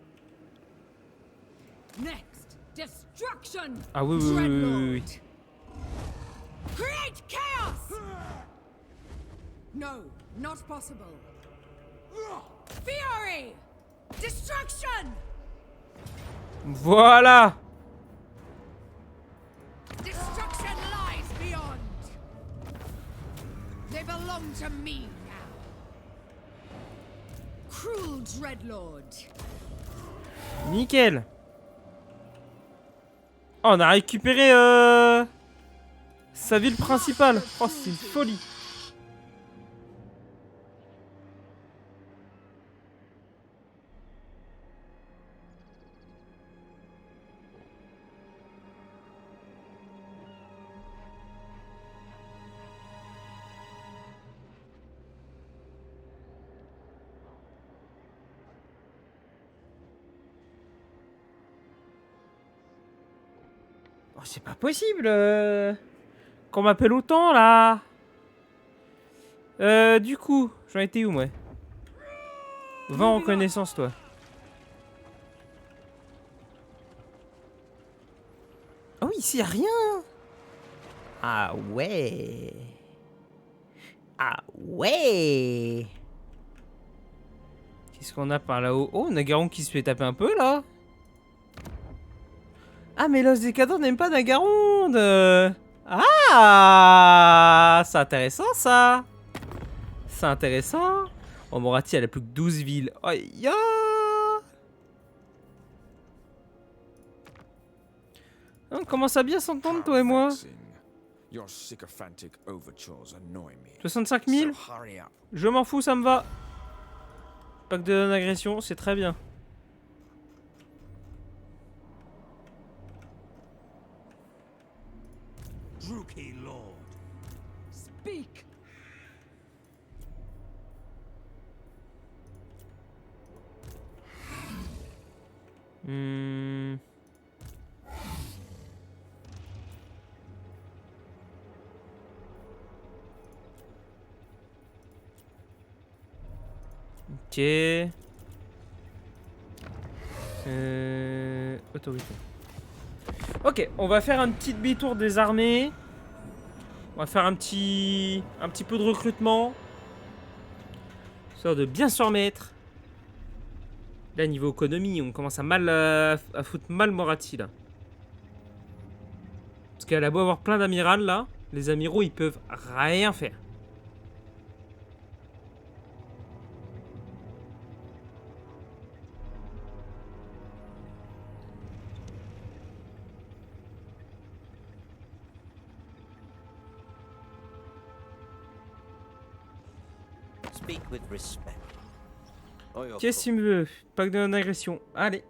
Next, destruction. Ah oui, oui, oui, oui, oui, oui. Dreadlord. Create chaos. No, not possible. Fury. Destruction. Voilà. Destruction lies beyond. They belong to me now. Cruel Dreadlord. Nickel. Oh, on a récupéré sa ville principale. Oh, c'est une folie. Oh, c'est pas possible qu'on m'appelle autant là. Du coup, j'en étais où moi? Va en reconnaissance toi. Ah oui, ici y a rien. Ah ouais. Ah ouais. Qu'est-ce qu'on a par là-haut? Oh, Nagaron qui se fait taper un peu là. Ah, mais l'os des cadors n'aime pas Nagaronde. Ah, c'est intéressant ça. C'est intéressant. Oh, Moratti, elle a plus que 12 villes. Oh, ya. On commence à bien s'entendre, toi et moi. Your sycophantic overtures annoy me. 65 000. So hurry up. Je m'en fous, ça me va. Pacte de non-agression, c'est très bien. Druki Lord. Speak. Hmm. Ok. Autorité. Ok, on va faire un petit demi-tour des armées. On va faire un petit peu de recrutement. Histoire de bien se remettre. Là, niveau économie, on commence à foutre mal Moratti, là. Parce qu'elle a beau avoir plein d'amirals, là. Les amiraux, ils peuvent rien faire. Speak with respect. Oh, your Qu'est-ce qu'il me veut? Pacte de non-agression. Allez.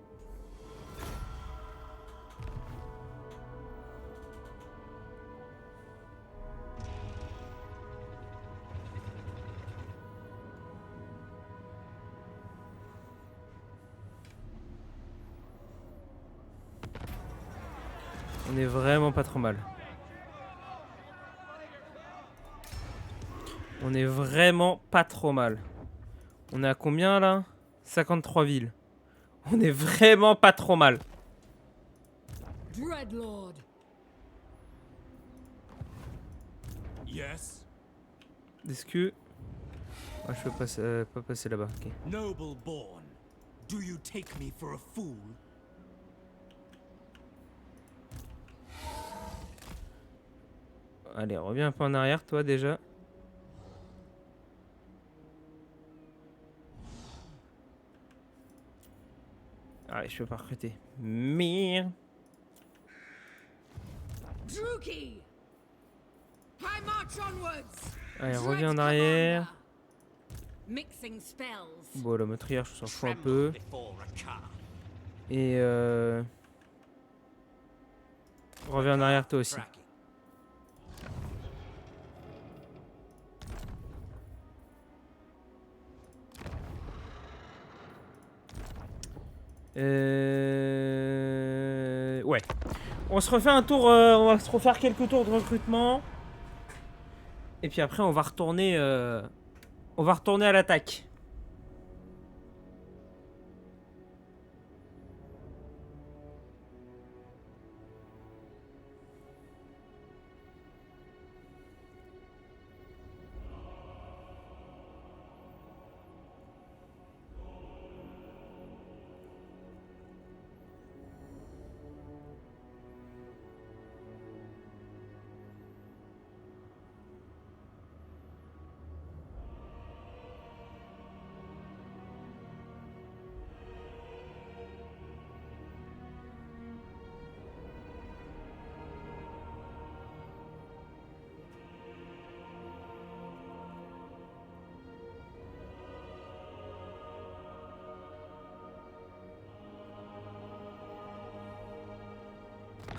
On est vraiment pas trop mal. On est vraiment pas trop mal. On est à combien là? 53 villes. On est vraiment pas trop mal. Dreadlord. Yes? Est-ce que... Ah, je peux pas passer là-bas. Ok. Noble born, do you take me for a fool? Allez, reviens un peu en arrière toi déjà. Allez, je peux pas recruter. Merde. Druki. I march onwards. Allez, Dread reviens en arrière. commander. Mixing spells. Bon, la matriarche, je s'en fout un tremble peu. before a car. Et reviens en arrière toi aussi. Tracking. Ouais. On se refait un tour, on va se refaire quelques tours de recrutement. Et puis après, on va retourner à l'attaque.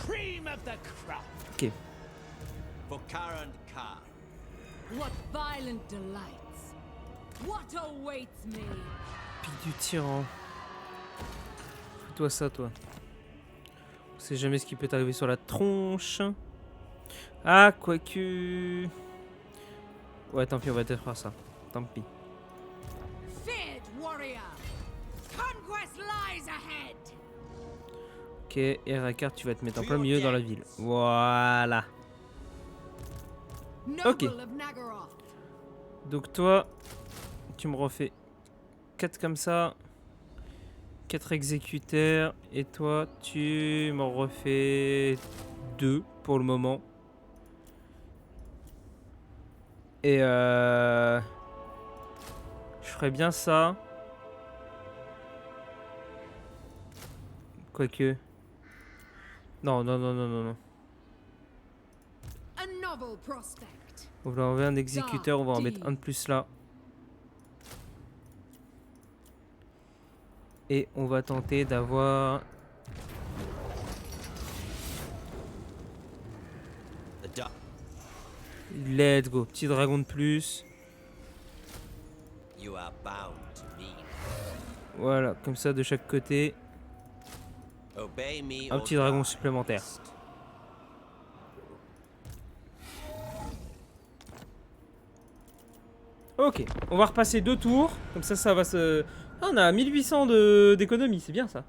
Cream of the crop! Ok. For Karen Khan. What violent delights. What awaits me? Pique du tyran. Fais-toi ça, toi. On sait jamais ce qui peut t'arriver sur la tronche. Ah, quoique... Ouais, tant pis, on va peut-être faire ça. Tant pis. Feared warrior. Conquest lies ahead. Ok, et Rakar, tu vas te mettre en plein milieu dans la ville. Voilà. Noble of Naggaroth. Donc toi, tu me refais 4 comme ça. 4 exécuteurs. Et toi, tu m'en refais 2 pour le moment. Et je ferais bien ça. Quoique. Non, non, non, non, non, non. A noble prospect. On va enlever un exécuteur, on va en mettre un de plus là. Et on va tenter d'avoir... The duck. Let's go, petit dragon de plus. You are bound to me. Voilà, comme ça de chaque côté. Obey me Un or petit dragon die. supplémentaire. Ok, on va repasser 2 tours. Comme ça va se... Ah, on a 1800 d'économie, c'est bien ça.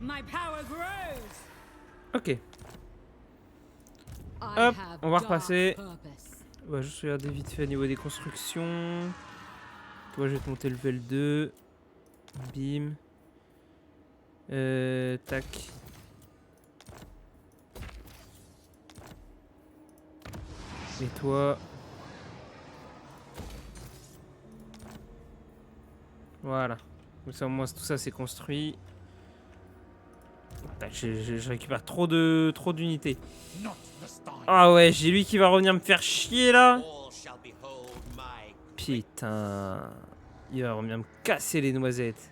My power grows. Ok. I Hop, have on va dark repasser. purpose. On va juste regarder vite fait au niveau des constructions. Toi, je vais te monter level 2. Bim. Tac. Et toi. Voilà. Comme ça, au moins, tout ça, c'est construit. Tac, je récupère trop d'unités. Not this time. Ah ouais, j'ai lui qui va revenir me faire chier, là. All shall behold my Putain. Il va revenir me casser les noisettes.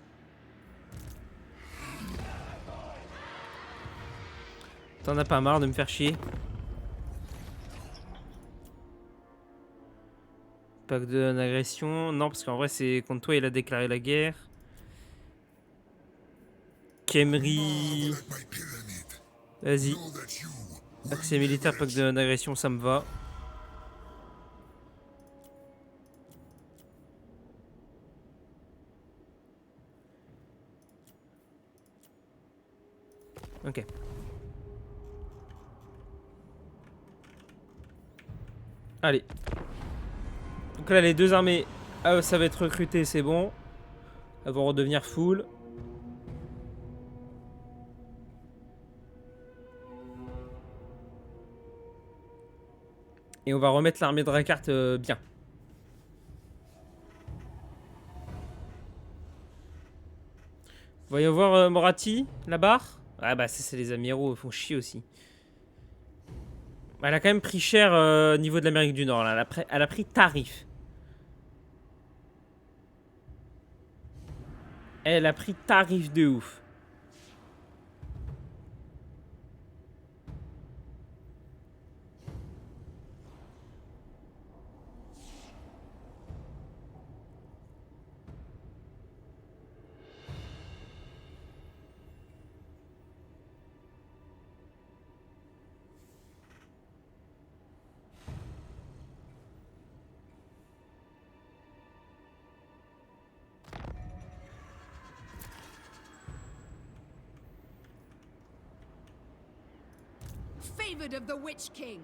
T'en as pas marre de me faire chier? Pacte de non-agression. Non, parce qu'en vrai, c'est contre toi, il a déclaré la guerre. Kemri. Marvel at my pyramid. Vas-y. Know that you will Accès militaire, never pacte de non-agression, ça me va. Ok. Allez. Donc là, les deux armées, ça va être recruté, c'est bon. Elles vont redevenir full. Et on va remettre l'armée de Rakart bien. Voyons voir Morati, la barre. Ah bah c'est les amiraux, ils font chier aussi. Elle a quand même pris cher au niveau de l'Amérique du Nord. Là. Elle a pris tarif. Elle a pris tarif de ouf. Favored of the Witch King.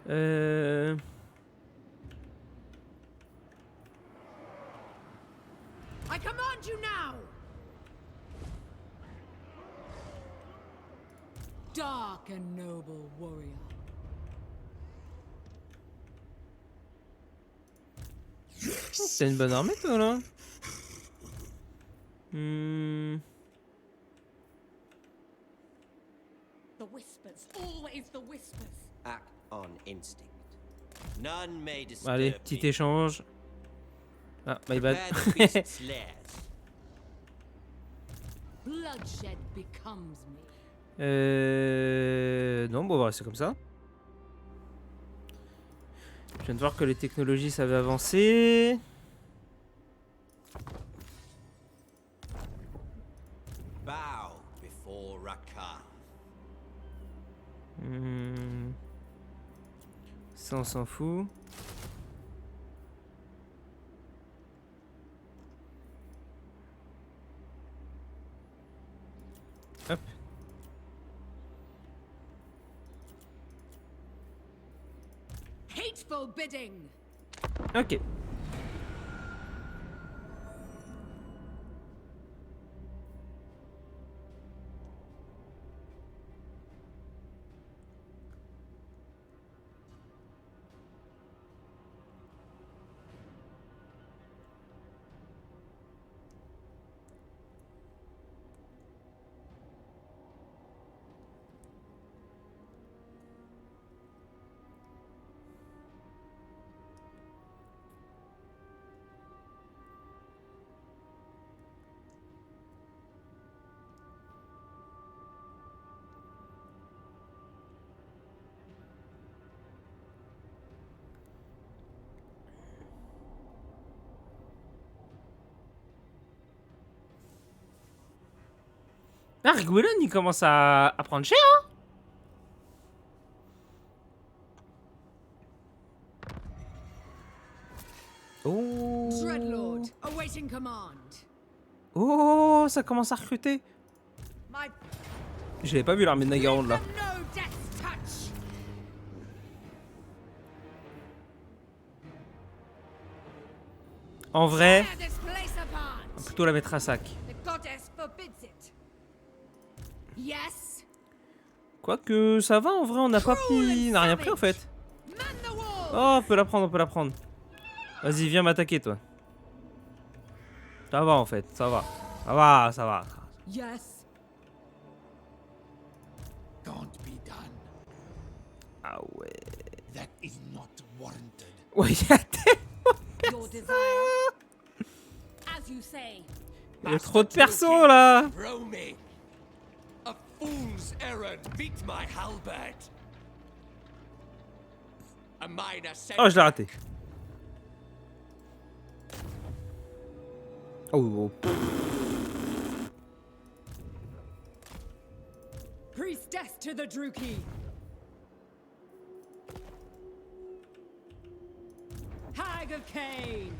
I command you now. Dark and noble warrior. C'est une bonne armée, toi, là. The whispers, always the whispers. act on instinct. None may disturb Allez, petit me. échange. Ah, my bad. Prepare the beast's lair. Bloodshed becomes me. Non, bon, on va rester comme ça. Je viens de voir que les technologies, ça va avancer. Bow before Rakar. Ça, on s'en fout. Hop. Hateful bidding. Ok. Ah, Rigouelon, il commence à prendre cher, hein. Oh. Dreadlord, awaiting command. Oh, ça commence à recruter. My J'avais pas vu l'armée de Nagaron là. no death's touch. En vrai, Tear this place on va apart. plutôt la mettre à sac. The goddess forbids it. Yes. Quoique, ça va en vrai, on n'a pas pris. On n'a rien pris en fait. Man the wall. Oh, on peut la prendre, on peut la prendre. Vas-y, viens m'attaquer toi. Ça va en fait, ça va. Ça va, ça va. Yes. Can't be done. Ah ouais. That is not warranted. Ouais, il y a tellement- Your desire. As you say. il y a trop de persos là. Roaming! A fool's errand beat my halberd! A minor Oh, je l'ai raté. Oh, oh. Priestess to the Druki. Hag of Cain.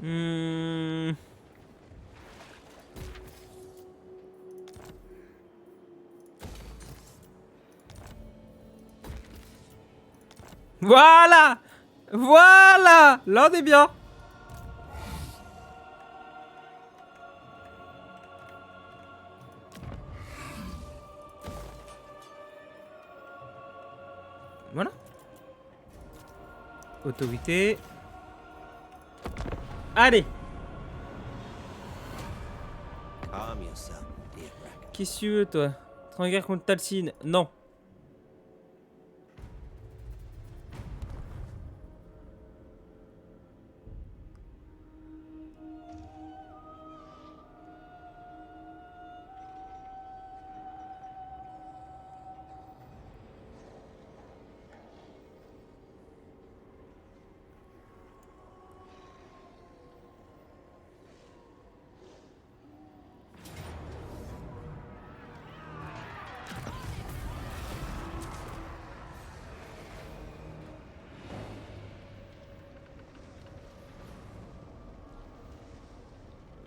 Hmm. Voilà. Voilà. Là, on est bien. Voilà. Autorité. Allez. Calm yourself, dear Bracken. Qu'est-ce que tu veux, toi? T'es en guerre contre Talcine? Non.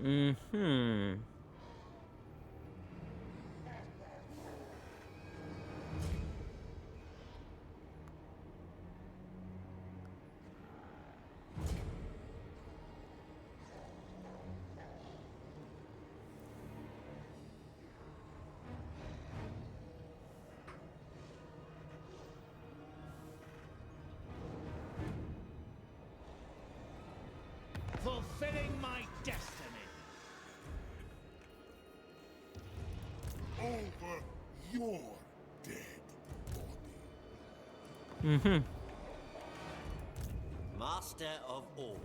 Mhm. Fulfilling my destiny. Over your dead body. Mhm. Master of all.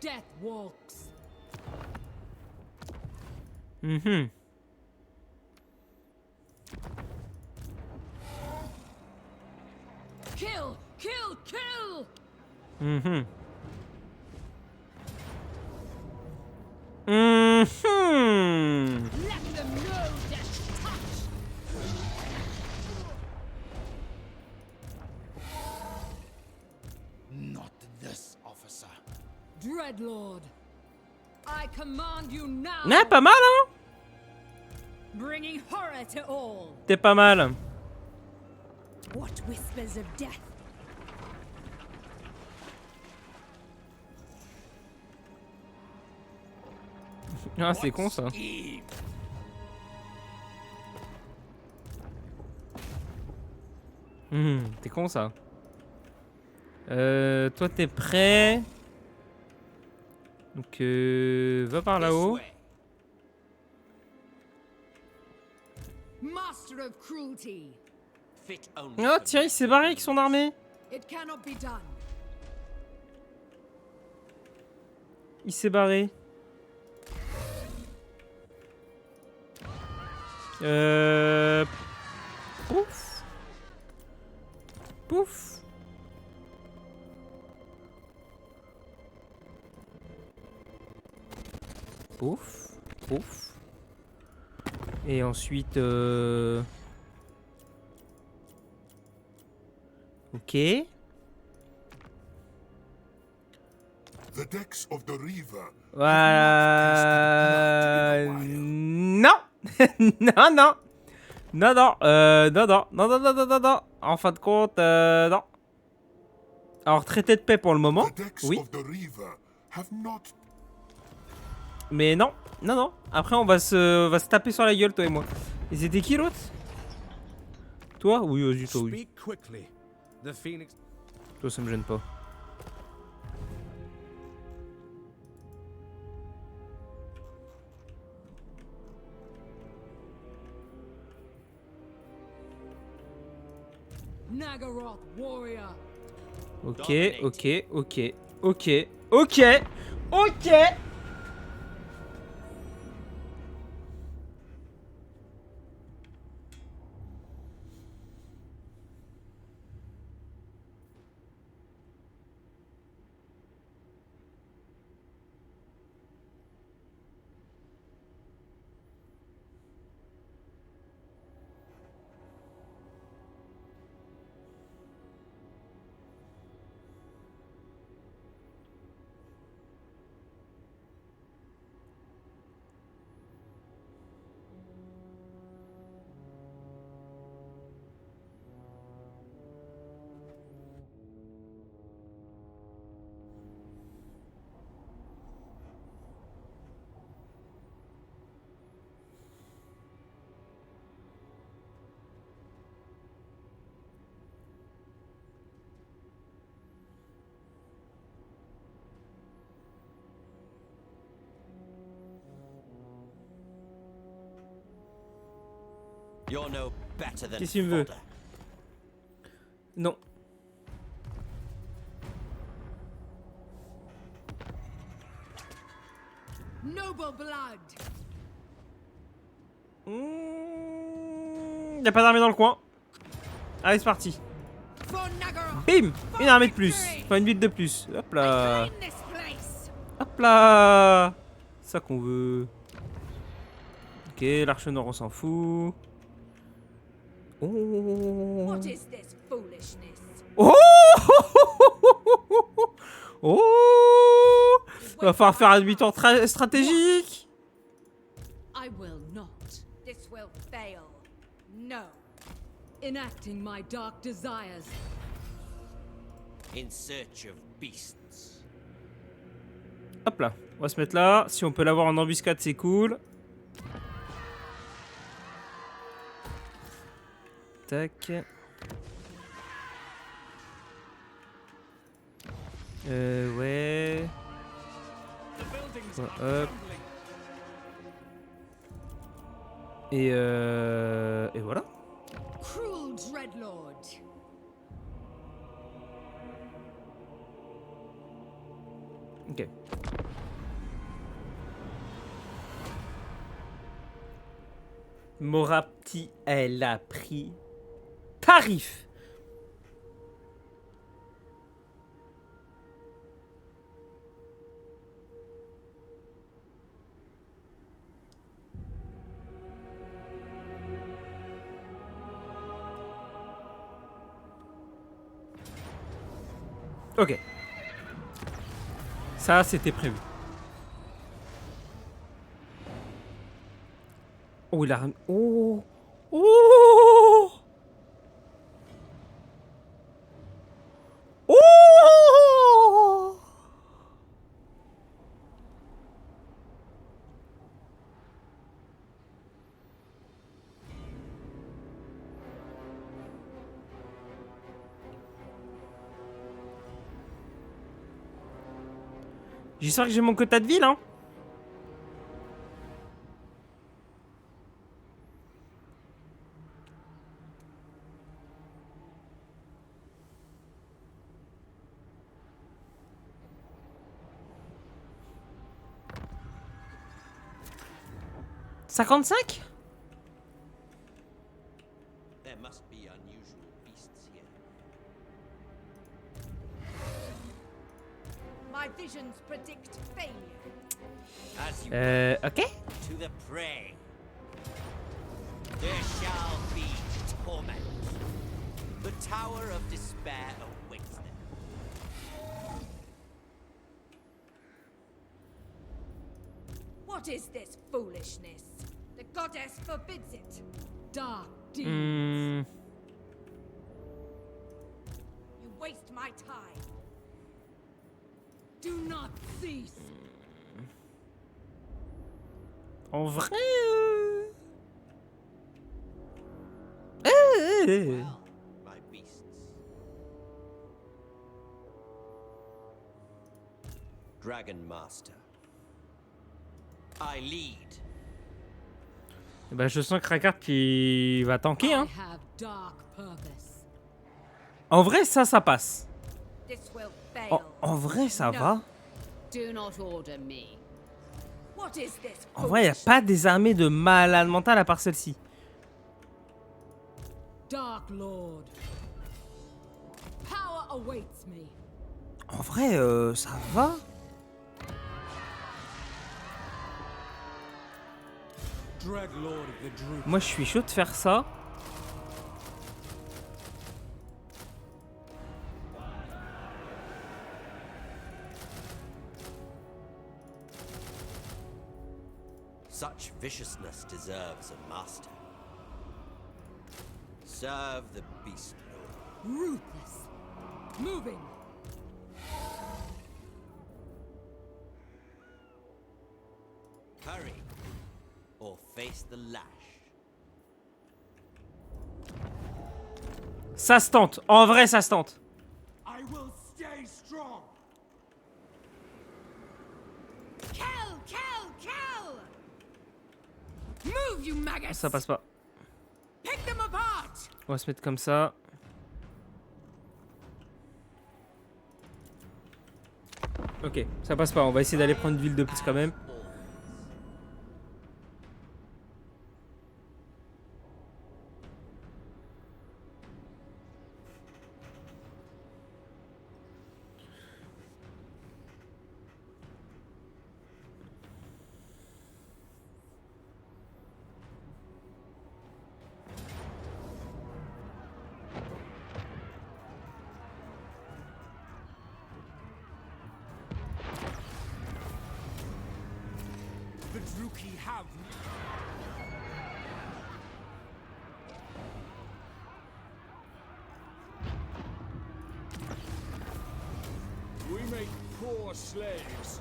Death walks. Mhm. Kill! Kill! Kill! Mhm. Mhm. Let them know death's touch! Not this officer. Dreadlord, I command you now, Ah, pas mal, hein? bringing horror to all. T'es pas mal. What whispers of death? Ah, c'est con ça. Eve! T'es con ça. Toi t'es prêt. Donc va par This là-haut. way. Master of cruelty, Fit only Oh for tiens, il men. s'est barré avec son armée. it cannot be done. Il s'est barré. Pouf. Pouf. Pouf. Pouf. Et ensuite... Ok. The decks of the Reaver. Non. Non, non. Non, non. Non, non. Non, non, non, non, non, non. En fin de compte, non. Alors, traité de paix pour le moment. The decks Oui. of the Reaver have not. Mais non. Non, non. Après, on va se taper sur la gueule, toi et moi. Et c'était qui l'autre? Toi? Oui, vas-y, toi, oui. Speak quickly. The Phoenix. Toi, ça me gêne pas. Nagaroth warrior. Ok, ok, ok, ok, ok, ok. You're no better than Qu'est-ce qu'il me veut? fodder. Non. Noble blood. Y a pas d'armée dans le coin. Allez, c'est parti. For Nagaroth. Bim! Une armée de plus. Enfin, une ville de plus. Hop là. Claim this place. Hop là. C'est ça qu'on veut. Ok, l'arche nord, on s'en fout. Oh. What is this foolishness? Oh. Oh. Va falloir faire un demi-tour stratégique. I will not. This will fail. No. Enacting my dark desires. In search of beasts. Hop là. On va se mettre là. Si on peut l'avoir en embuscade, c'est cool. Tac. Ouais. Hop. Et voilà. Cruel dreadlord. Ok. Morapti, elle a pris tarif. Ok. Ça, c'était prévu. Oh, il a... Oh. Oh. Oh. J'espère que j'ai mon quota de ville, hein. « 55 » There must be unusual beasts here. My visions predict failure. As you ok. to the prey. There shall be torment. The tower of despair awaits them. What is this foolishness? The goddess forbids it. Dark deeds. Hmm. You waste my time. Do not cease. En vrai. Well, my beasts. Dragon Master. I lead. Bah, je sens Krakart qui va tanker, hein. I have dark purpose. En vrai, ça passe. This will fail. En vrai, ça No. va. Do not order me. What is this? En vrai, y a pas des armées de malade mental à part celle-ci. Dark Lord. Power awaits me. En vrai, ça va. Dreadlord of the Druid. Moi, je suis chaud de faire ça. Such viciousness deserves a master. Serve the beast lord. Ruthless. Moving. Hurry, or face the lash. Ça se tente. En vrai, ça se tente. I will stay strong. Kill, kill, kill. Move, you maggots. Ça passe pas. Pick them apart. On va se mettre comme ça. Ok, ça passe pas. On va essayer d'aller prendre une ville de plus quand même. The Druki have. We make poor slaves.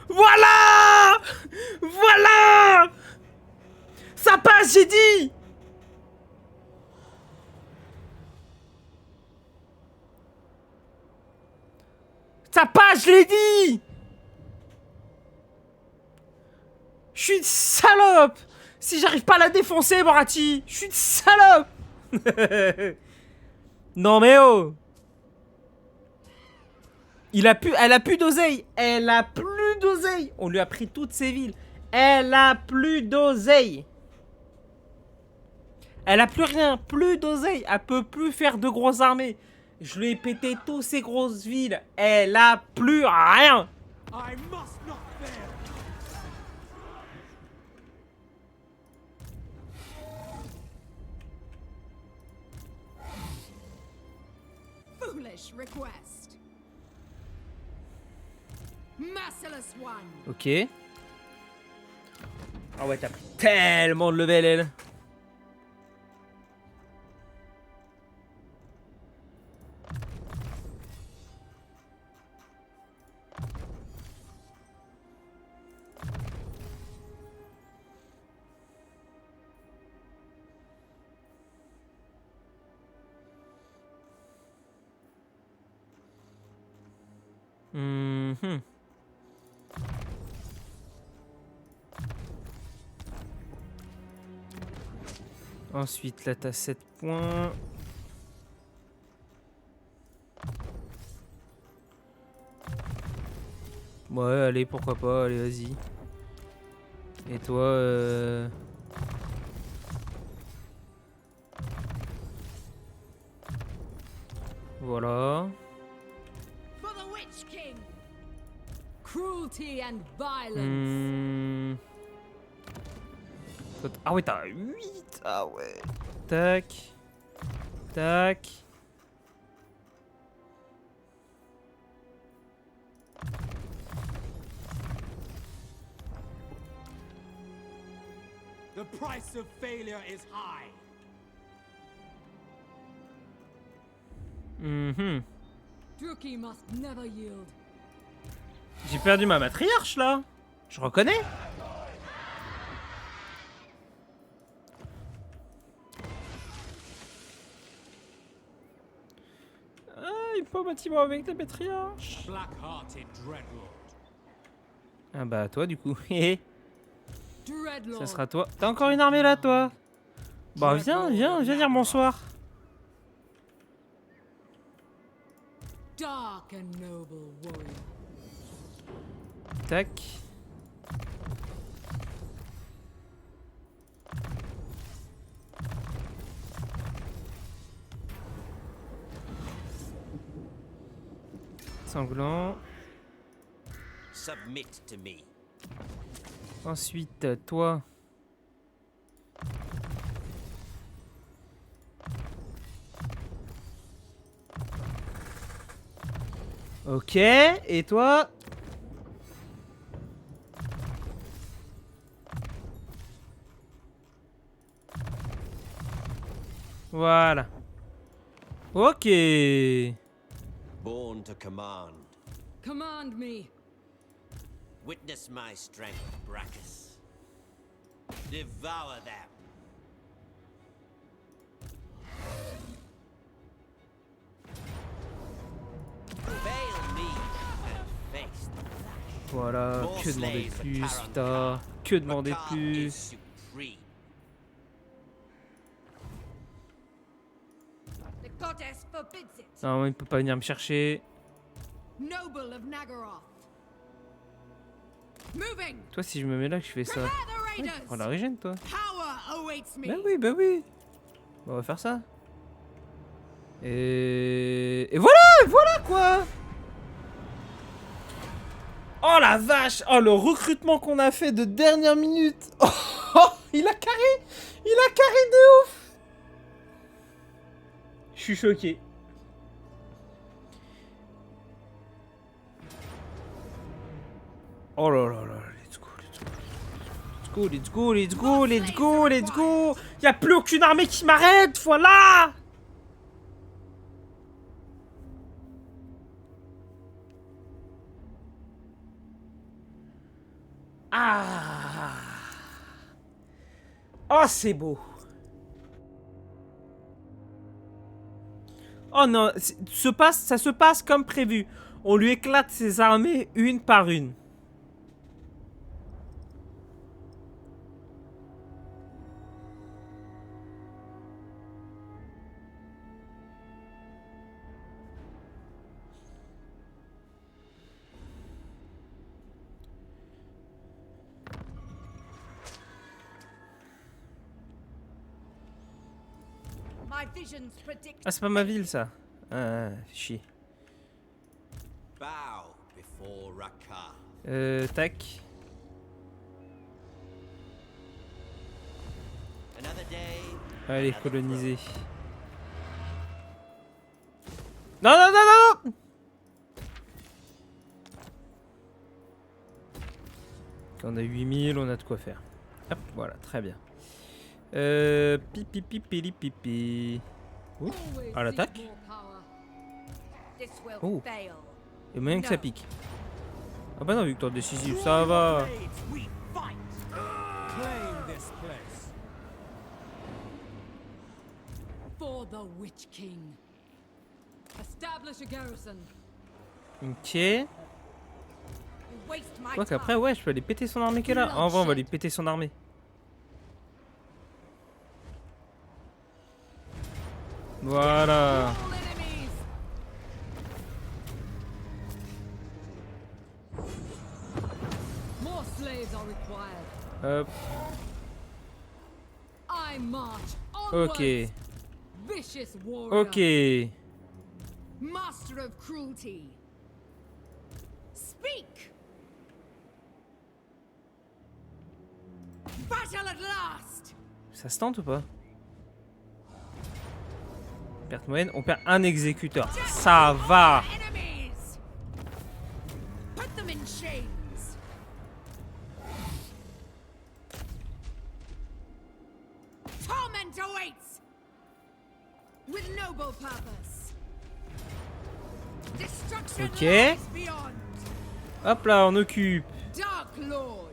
Voilà! Voilà! Ça passe, j'ai dit! Ça passe, je l'ai dit! Je suis une salope! Si j'arrive pas à la défoncer, Borati, je suis une salope! Non mais oh! Elle a plus d'oseille! Elle a plus d'oseille! On lui a pris toutes ses villes! Elle a plus d'oseille! Elle a plus rien, plus d'oseille! Elle peut plus faire de grosses armées! Je lui ai pété toutes ses grosses villes! Elle a plus rien! I must not fail. Foolish request. Merciless one. Ok. Ah ouais, t'as pris tellement de level, elle. Mhm. Ensuite, là, t'as 7 points. Ouais, allez, pourquoi pas, allez, vas-y. Et toi, voilà. For the Witch King. Cruelty and violence. Hmm. Ah ouais, t'as 8. Ah ouais. Tac. Tac. The price of failure is high. Mhm. Druki must never yield. J'ai perdu ma matriarche là. Je reconnais. Ah, il faut un bâtiment avec la matriarche. Black-hearted Dreadlord. Ah bah toi du coup. Dreadlord. Ça sera toi. T'as encore une armée là toi? Bah viens dire bonsoir. Dark and noble warrior. Tac. Sanglant. Submit to me. Ensuite, toi. Ok, et toi? Voilà. Ok. Born to command. Command me. Witness my strength, Brachus. Devour them. Fail me and face the flash. Voilà, More que demander de slaves plus, at Taron putain. Khan. Que demander de Rakar plus. is supreme. The goddess forbids it. Non, il peut pas venir me chercher. Noble of Nagaroth. Moving. Toi, si je me mets là, que je fais ça. Prepare the Ouais, raiders. prends la régène, toi. Power awaits me. Bah oui, bah oui. Bon, on va faire ça. Et voilà quoi. Oh la vache. Oh, le recrutement qu'on a fait de dernière minute. Oh, il a carré de ouf. Je suis choqué. Oh là là là, let's go, let's go. Let's go, let's go, let's go, let's go. Y'a plus aucune armée qui m'arrête, voilà. Ah. Oh, c'est beau. Oh non, ça se passe comme prévu. On lui éclate ses armées une par une. My visions predict. Ah, c'est pas ma ville, ça. Ah, chier. Bow before Rakar. Tac. Another day. Allez, another coloniser. Non, non, non, non, non. Quand on a 8000, on a de quoi faire. Hop, voilà, très bien. Pipi, pipi, pipi. Ouh, Always à l'attaque. seek more power. This will Oh. fail. Et moyen que ça pique. Ah bah non, victoire décisive, ça va. Blades, we fight. Claim this place. For the Witch King. Establish a garrison. Ok. You waste my Quoi time. qu'après, ouais, je peux aller péter son armée qu'elle a. En vrai, on va lui péter son armée. Voilà. All enemies. More slaves are required. Hop, I march onwards. ok. Vicious warrior. Ok. Master of cruelty. Speak. Battle at last. Ça se tente ou pas? Perte moyenne, on perd un exécuteur. Ça va. Enemies. Put them in chains. awaits! With noble purpose. Destruction Ok. lies beyond. Hop là, on occupe. Dark Lord.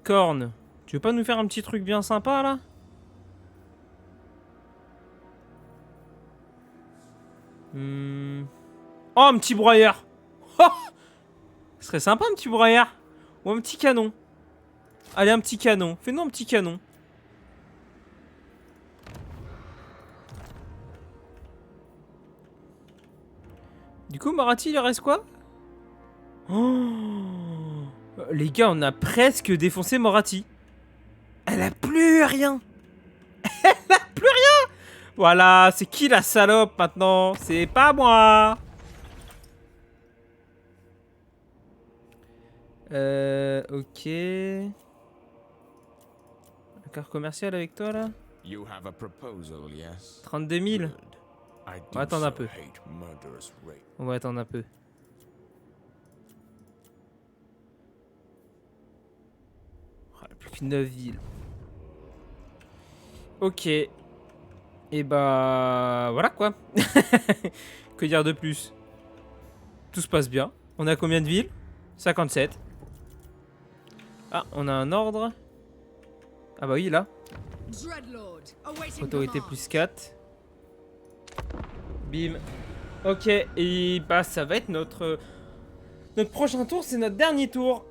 Corne. Tu veux pas nous faire un petit truc bien sympa là? Oh, un petit broyeur. Oh, ce serait sympa un petit broyeur. Ou un petit canon. Allez, un petit canon. Fais-nous un petit canon. Du coup, Moratti, il reste quoi? Oh, les gars, on a presque défoncé Moratti. Elle a plus rien. Elle a plus rien. Voilà, c'est qui la salope maintenant? C'est pas moi. Ok. Accord commercial avec toi là? You have a proposal, yes? 32 000. Good. I On va attendre un so peu. hate murderous rape. On va attendre un peu. Oh, plus que 9 villes. Ok. Et bah voilà quoi. Que dire de plus? Tout se passe bien. On a combien de villes? 57. Ah, on a un ordre. Ah bah oui, là. Dreadlord, awaiting Autorité command. plus 4. Bim. Ok, et bah ça va être notre prochain tour, c'est notre dernier tour.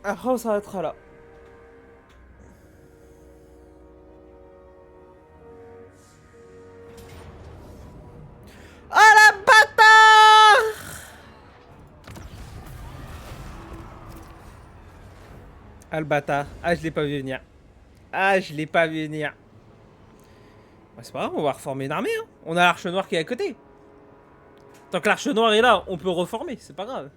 Après on s'arrêtera là. Ah la bâtard! Ah le bâtard. Ah je l'ai pas vu venir. Ah je l'ai pas vu venir. Bah, c'est pas grave, on va reformer une armée. Hein. On a l'Arche Noire qui est à côté. Tant que l'Arche Noire est là, on peut reformer, c'est pas grave.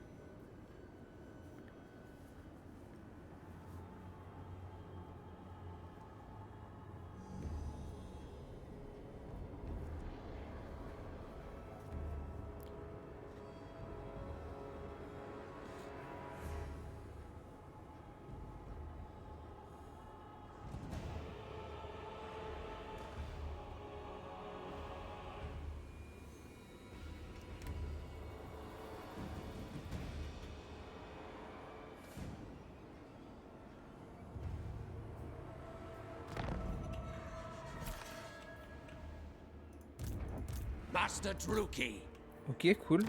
Master Druki. Ok, cool.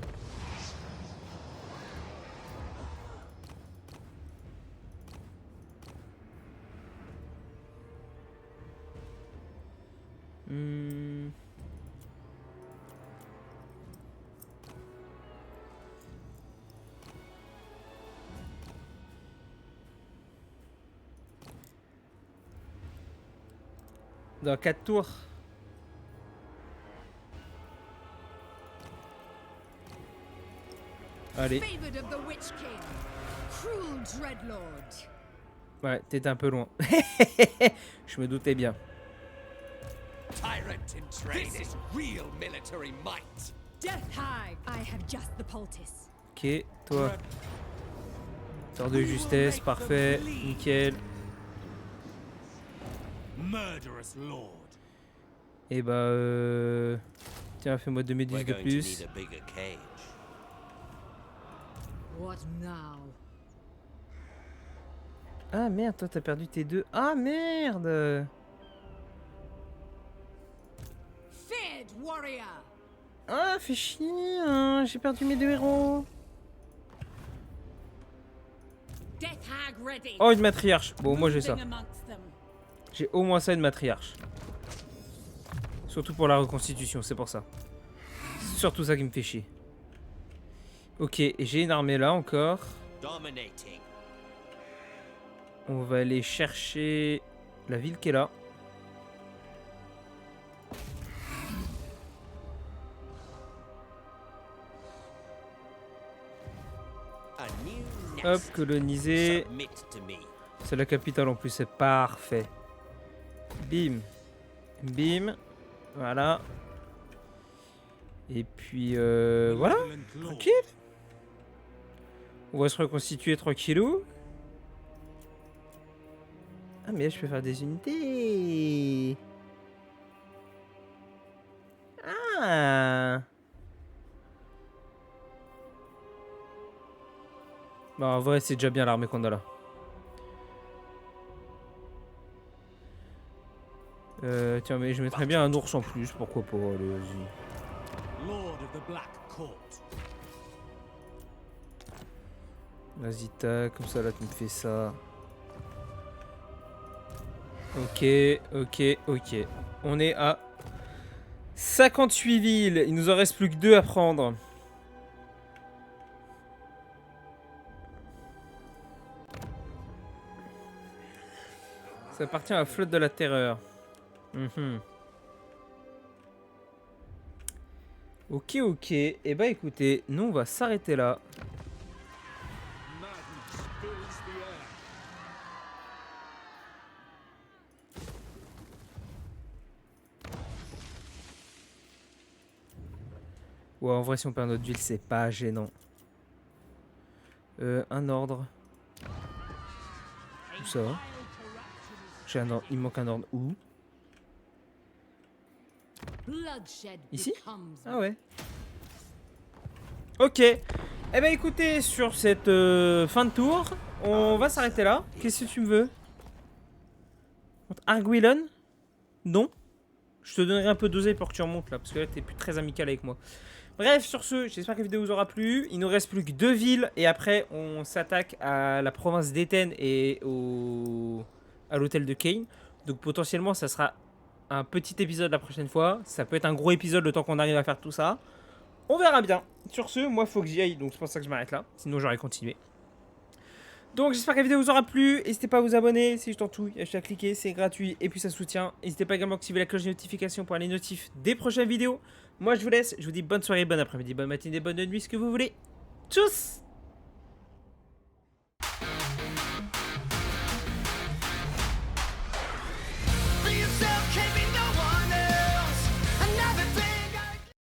Hmm. Dans 4 tours. Allez. Favored of the Witch King. Cruel Dreadlord. Ouais, t'étais un peu loin. Je me doutais bien. Tyrant in training. This is real military might. Death Hag. I have just the poultice. Ok, toi. Sort de justesse, parfait, nickel. Murderous Lord. Et bah tiens, fais-moi 2 We're méduses de going to plus. need a bigger cage. What now? Ah merde, toi t'as perdu tes 2. Ah merde. Feared warrior. Ah, fais chier, hein. J'ai perdu mes 2 héros. Death Hag ready. Oh, une matriarche. Bon, moi j'ai ça. Moving amongst them. J'ai au moins ça, une matriarche. Surtout pour la reconstitution, c'est pour ça. C'est surtout ça qui me fait chier. Ok, et j'ai une armée là encore. Dominating. On va aller chercher la ville qui est là. A new nest. Hop, coloniser. Submit to me. C'est la capitale en plus, c'est parfait. Bim. Bim. Voilà. Et puis voilà. Tranquille. On va se reconstituer tranquillou. Ah, mais là, je peux faire des unités. Ah. Bah, en vrai, c'est déjà bien l'armée qu'on a là. Tiens, mais je mettrais bien un ours en plus, pourquoi pas, allez, vas-y. Lord of the Black Court. Vas-y, tac, comme ça, là, tu me fais ça. Ok, ok, ok. On est à 58 villes. Il nous en reste plus que 2 à prendre. Ça appartient à la flotte de la terreur. Mhm. Ok, ok. Et bah écoutez, nous on va s'arrêter là. Madness fills the air. Ouais, en vrai, si on perd notre ville, c'est pas gênant. Un ordre. Où ça? J'ai un ordre. Il me manque un ordre où? Bloodshed Ici? becomes Ah ouais. Ok. Eh ben écoutez, sur cette fin de tour, on va s'arrêter là. Qu'est-ce que tu me veux? Arguillon? Non. Je te donnerai un peu d'oseille pour que tu remontes là, parce que là t'es plus très amical avec moi. Bref, sur ce, j'espère que la vidéo vous aura plu. Il nous reste plus que 2 villes et après on s'attaque à la province d'Éten et à l'hôtel de Kane. Donc potentiellement ça sera un petit épisode la prochaine fois. Ça peut être un gros épisode le temps qu'on arrive à faire tout ça. On verra bien. Sur ce, moi faut que j'y aille, donc c'est pour ça que je m'arrête là. Sinon j'aurais continué. Donc j'espère que la vidéo vous aura plu. N'hésitez pas à vous abonner, c'est juste en tout. Il y a juste à cliquer, c'est gratuit et puis ça soutient. N'hésitez pas également à activer la cloche de notification pour les notifs des prochaines vidéos. Moi je vous laisse, je vous dis bonne soirée, bon après-midi, bonne matinée, bonne nuit, ce que vous voulez. Tchuss!